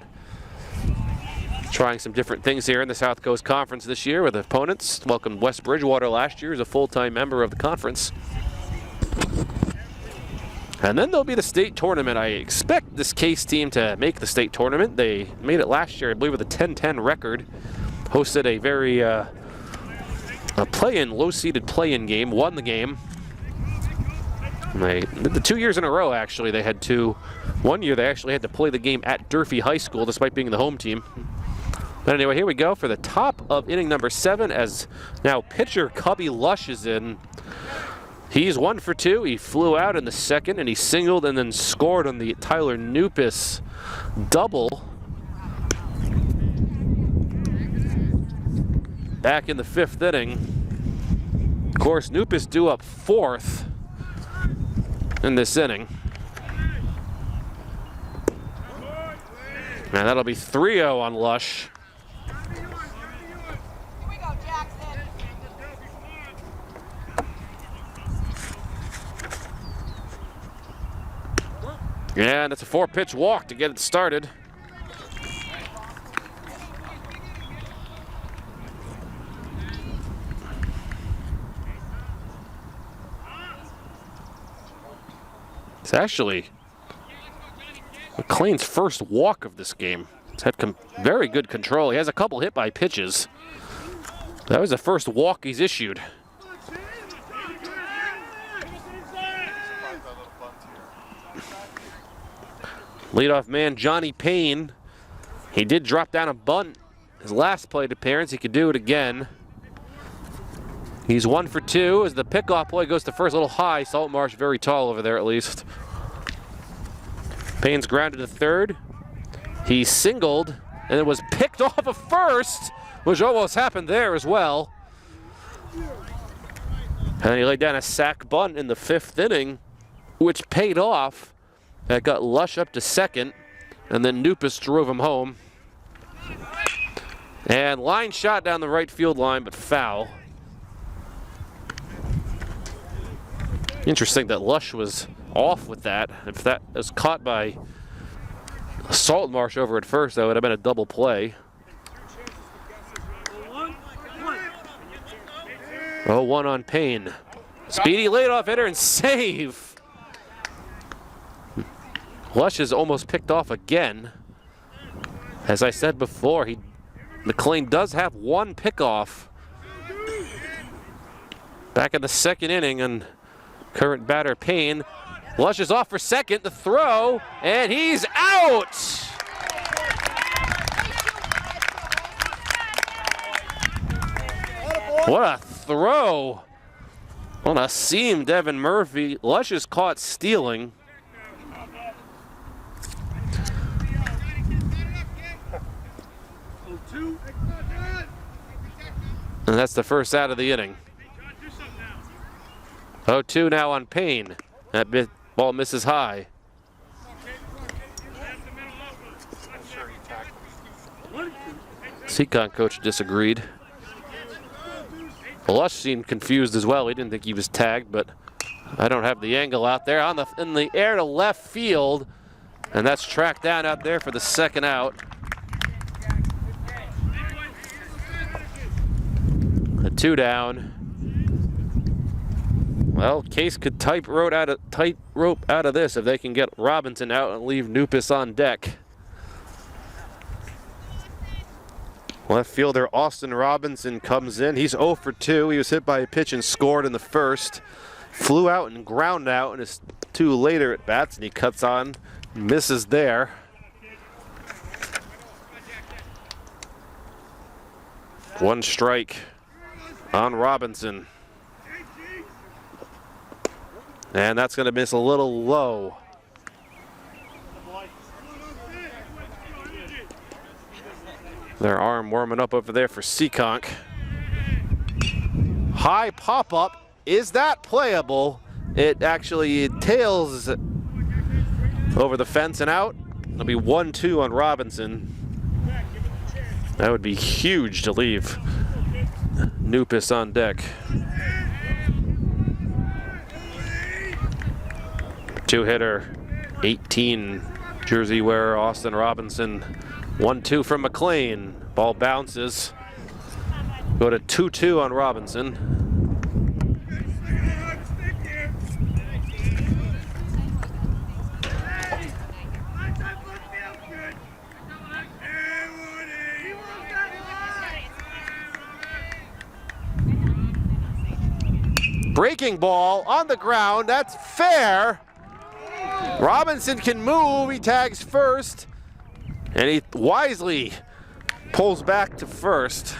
trying some different things here in the South Coast Conference this year with opponents. Welcomed West Bridgewater last year as a full-time member of the conference. And then there'll be the state tournament. I expect this Case team to make the state tournament. They made it last year, I believe, with a 10-10 record. Hosted a very a play-in, low-seeded play-in game, won the game. And they did the 2 years in a row, actually. They had two. One year they actually had to play the game at Durfee High School, despite being the home team. But anyway, here we go for the top of inning number 7, as now pitcher Cubby Lush is in. He's 1 for 2. He flew out in the second, and he singled and then scored on the Tyler Nupis double. Back in the 5th inning. Of course, Nupis due up 4th in this inning. And that'll be 3-0 on Lush. Yeah, and it's a 4-pitch walk to get it started. It's actually McLean's first walk of this game. He's had very good control. He has a couple hit by pitches. That was the first walk he's issued. Leadoff man Johnny Payne. He did drop down a bunt his last plate appearance. He could do it again. He's 1 for 2 as the pickoff play goes to first, a little high. Saltmarsh very tall over there at least. Payne's grounded to third. He singled and it was picked off of first, which almost happened there as well. And he laid down a sac bunt in the 5th inning, which paid off. That got Lush up to second, and then Nupis drove him home. And line shot down the right field line, but foul. Interesting that Lush was off with that. If that was caught by Saltmarsh over at first, that would have been a double play. 0-1 on Payne. Speedy leadoff hitter and save. Lush is almost picked off again. As I said before, McLean does have one pickoff back in the 2nd inning, and current batter Payne. Lush is off for second, the throw, and he's out! What a throw on a seam, Devin Murphy. Lush is caught stealing. And that's the first out of the inning. 0-2 now on Payne. That ball misses high. Seekonk coach disagreed. Lush seemed confused as well. He didn't think he was tagged, but I don't have the angle out there. In the air to left field, and that's tracked down out there for the 2nd out. A 2 down. Well, Case could tightrope out of this if they can get Robinson out and leave Nupis on deck. Left fielder Austin Robinson comes in. He's 0 for 2. He was hit by a pitch and scored in the 1st. Flew out and ground out in his 2 later at bats, and he cuts on, misses there. One strike on Robinson. And that's going to miss a little low. Their arm warming up over there for Seekonk. High pop-up Is that playable? It actually tails over the fence and out. It'll be 1-2 on Robinson. That would be huge to leave Nupis on deck. Two-hitter, 18 jersey wearer Austin Robinson. 1-2 from McLean. Ball bounces. Go to 2-2 on Robinson. Breaking ball on the ground. That's fair. Robinson can move. He tags first. And he wisely pulls back to first.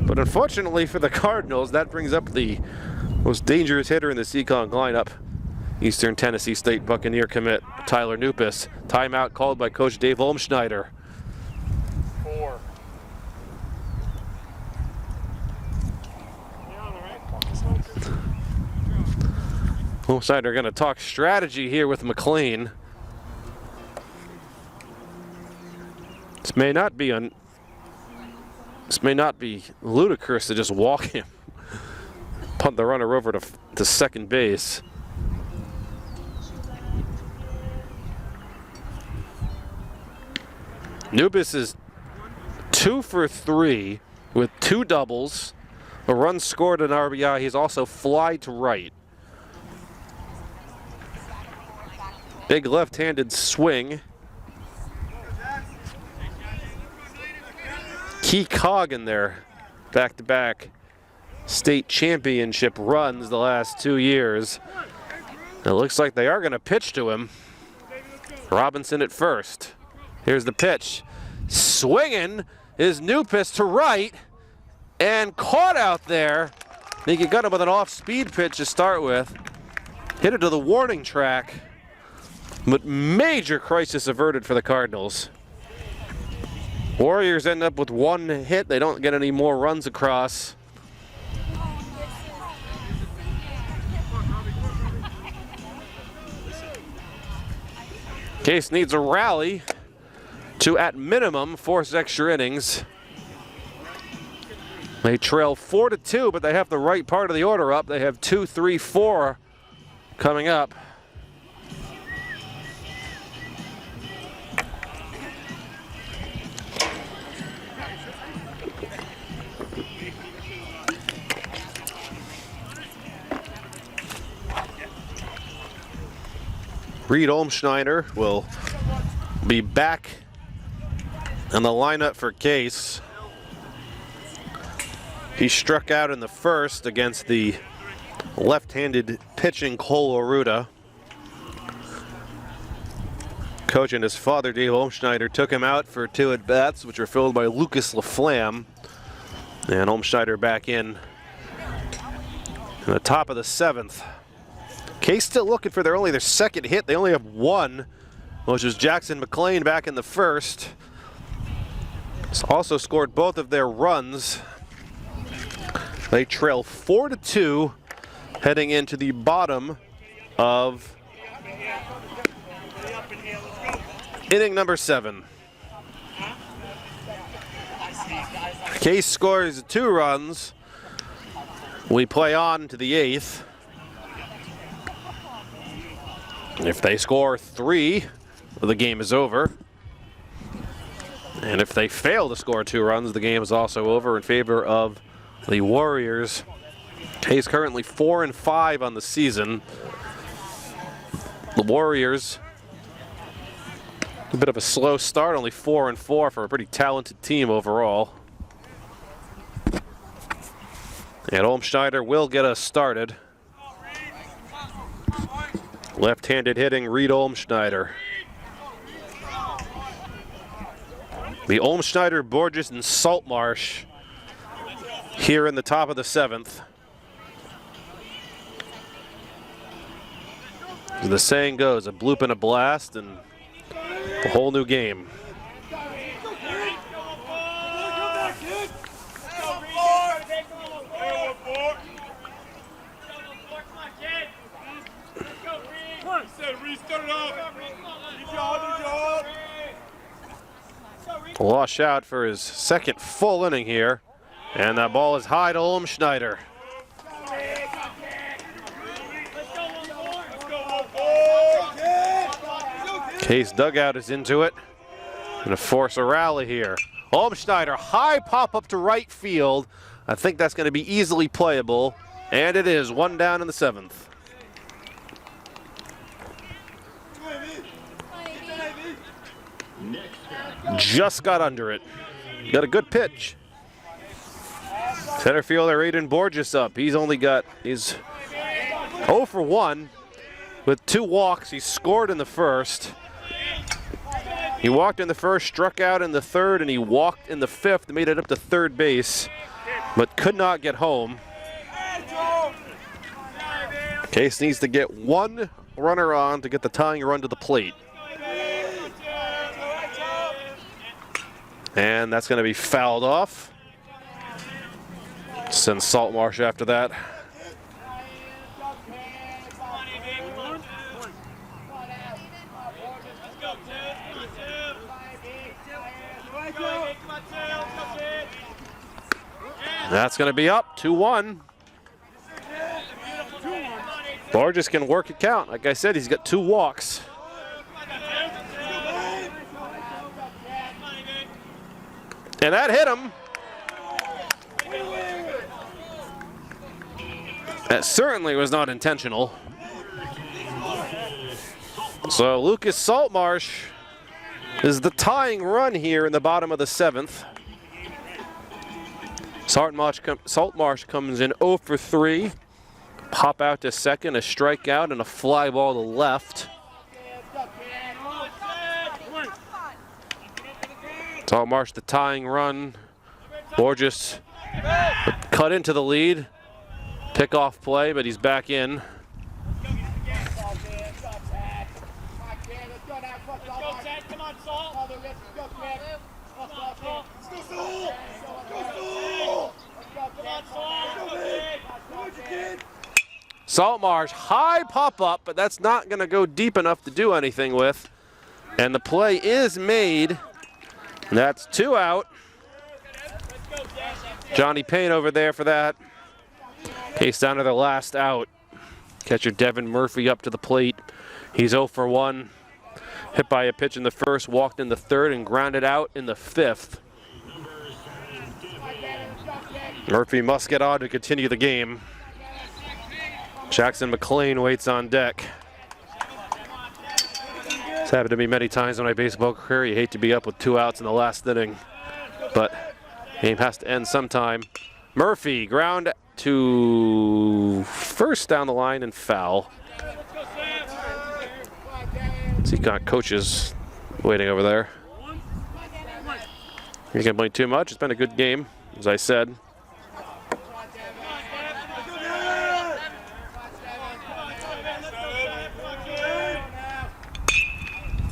But unfortunately for the Cardinals, that brings up the most dangerous hitter in the Seekonk lineup. Eastern Tennessee State Buccaneer commit Tyler Nupis. Timeout called by Coach Dave Olmschneider. 4. Olmschneider going to talk strategy here with McLean. This may not be ludicrous to just walk him, punt the runner over to second base. Nupis is 2 for 3 with 2 doubles, a run scored, an RBI. He's also fly to right. Big left-handed swing. Key cog in there. Back-to-back state championship runs the last 2 years. It looks like they are going to pitch to him. Robinson at first. Here's the pitch. Swinging is Nupis to right and caught out there. I think he got him with an off-speed pitch to start with. Hit it to the warning track. But major crisis averted for the Cardinals. Warriors end up with 1 hit. They don't get any more runs across. Case needs a rally to, at minimum, force extra innings. They trail 4-2, but they have the right part of the order up. They have 2, 3, 4 coming up. Reed Olmschneider will be back in the lineup for Case. He struck out in the first against the left-handed pitching Cole Aruda. Coach and his father, Dave Olmschneider, took him out for 2 at-bats, which were filled by Lucas LaFlamme. And Olmschneider back in the top of the 7th. Case still looking for their second hit. They only have 1, which is Jackson McLean back in the first. He's also scored both of their runs. They trail 4-2 heading into the bottom of inning number 7. Case scores 2 runs. We play on to the 8th. If they score 3, the game is over. And if they fail to score 2 runs, the game is also over in favor of the Warriors. Case currently 4-5 on the season. The Warriors, a bit of a slow start, only 4-4 for a pretty talented team overall. And Olmschneider will get us started. Left-handed hitting Reed Olmschneider. The Olmschneider, Borges, and Saltmarsh here in the top of the 7th. As the saying goes, a bloop and a blast and a whole new game. Lost shot for his second full inning here. And that ball is high to Olmschneider. Case dugout is into it. Gonna force a rally here. Olmschneider, high pop up to right field. I think that's gonna be easily playable. And it is, one down in the 7th. Just got under it. Got a good pitch. Center fielder Aiden Borges up. He's 0 for 1 with 2 walks. He scored in the first. He walked in the first, struck out in the third, and he walked in the 5th and made it up to third base, but could not get home. Case needs to get 1 runner on to get the tying run to the plate. And that's going to be fouled off. Send Saltmarsh after that. That's going to be up 2-1. Borges can work a count. Like I said, he's got 2 walks. And that hit him. That certainly was not intentional. So Lucas Saltmarsh is the tying run here in the bottom of the 7th. Saltmarsh comes in 0 for 3. Pop out to second, a strikeout, and a fly ball to left. Saltmarsh the tying run. Borges cut into the lead. Pick-off play, but he's back in. Saltmarsh, high pop-up, but that's not going to go deep enough to do anything with. And the play is made. That's 2 out. Johnny Payne over there for that. Case down to the last out. Catcher Devin Murphy up to the plate. He's 0 for 1. Hit by a pitch in the first, walked in the third, and grounded out in the 5th. Murphy must get on to continue the game. Jackson McLean waits on deck. It's happened to me many times in my baseball career. You hate to be up with 2 outs in the last inning, but game has to end sometime. Murphy, ground to first down the line and foul. Seekonk coaches waiting over there. You can't blame too much. It's been a good game, as I said.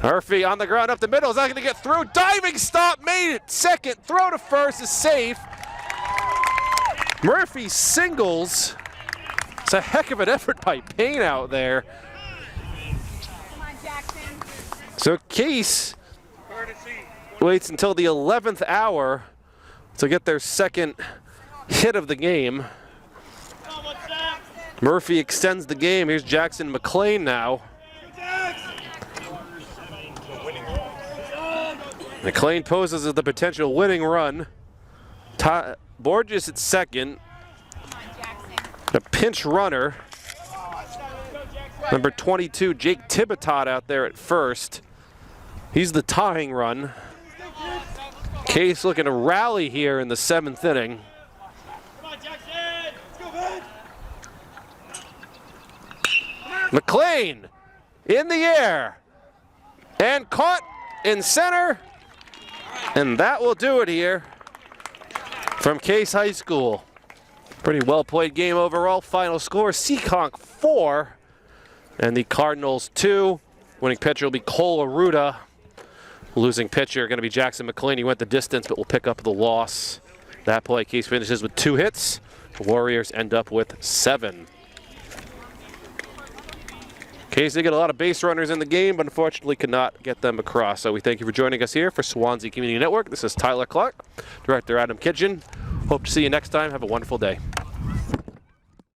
Murphy on the ground up the middle. Is not going to get through. Diving stop made it. Second throw to first is safe. Murphy singles. It's a heck of an effort by Payne out there. So Case waits until the 11th hour to get their second hit of the game. Murphy extends the game. Here's Jackson McLean now. McLean poses as the potential winning run. Borges at second. A pinch runner. Number 22, Jake Tibitot out there at first. He's the tying run. Case looking to rally here in the 7th inning. McLean in the air and caught in center. And that will do it here from Case High School. Pretty well played game overall. Final score, Seekonk 4 and the Cardinals 2. Winning pitcher will be Cole Aruda. Losing pitcher going to be Jackson McLean. He went the distance, but will pick up the loss. That play, Case finishes with 2 hits. The Warriors end up with 7. Case Casey got a lot of base runners in the game, but unfortunately could not get them across. So we thank you for joining us here for Swansea Community Network. This is Tyler Clark, Director Adam Kitchen. Hope to see you next time. Have a wonderful day.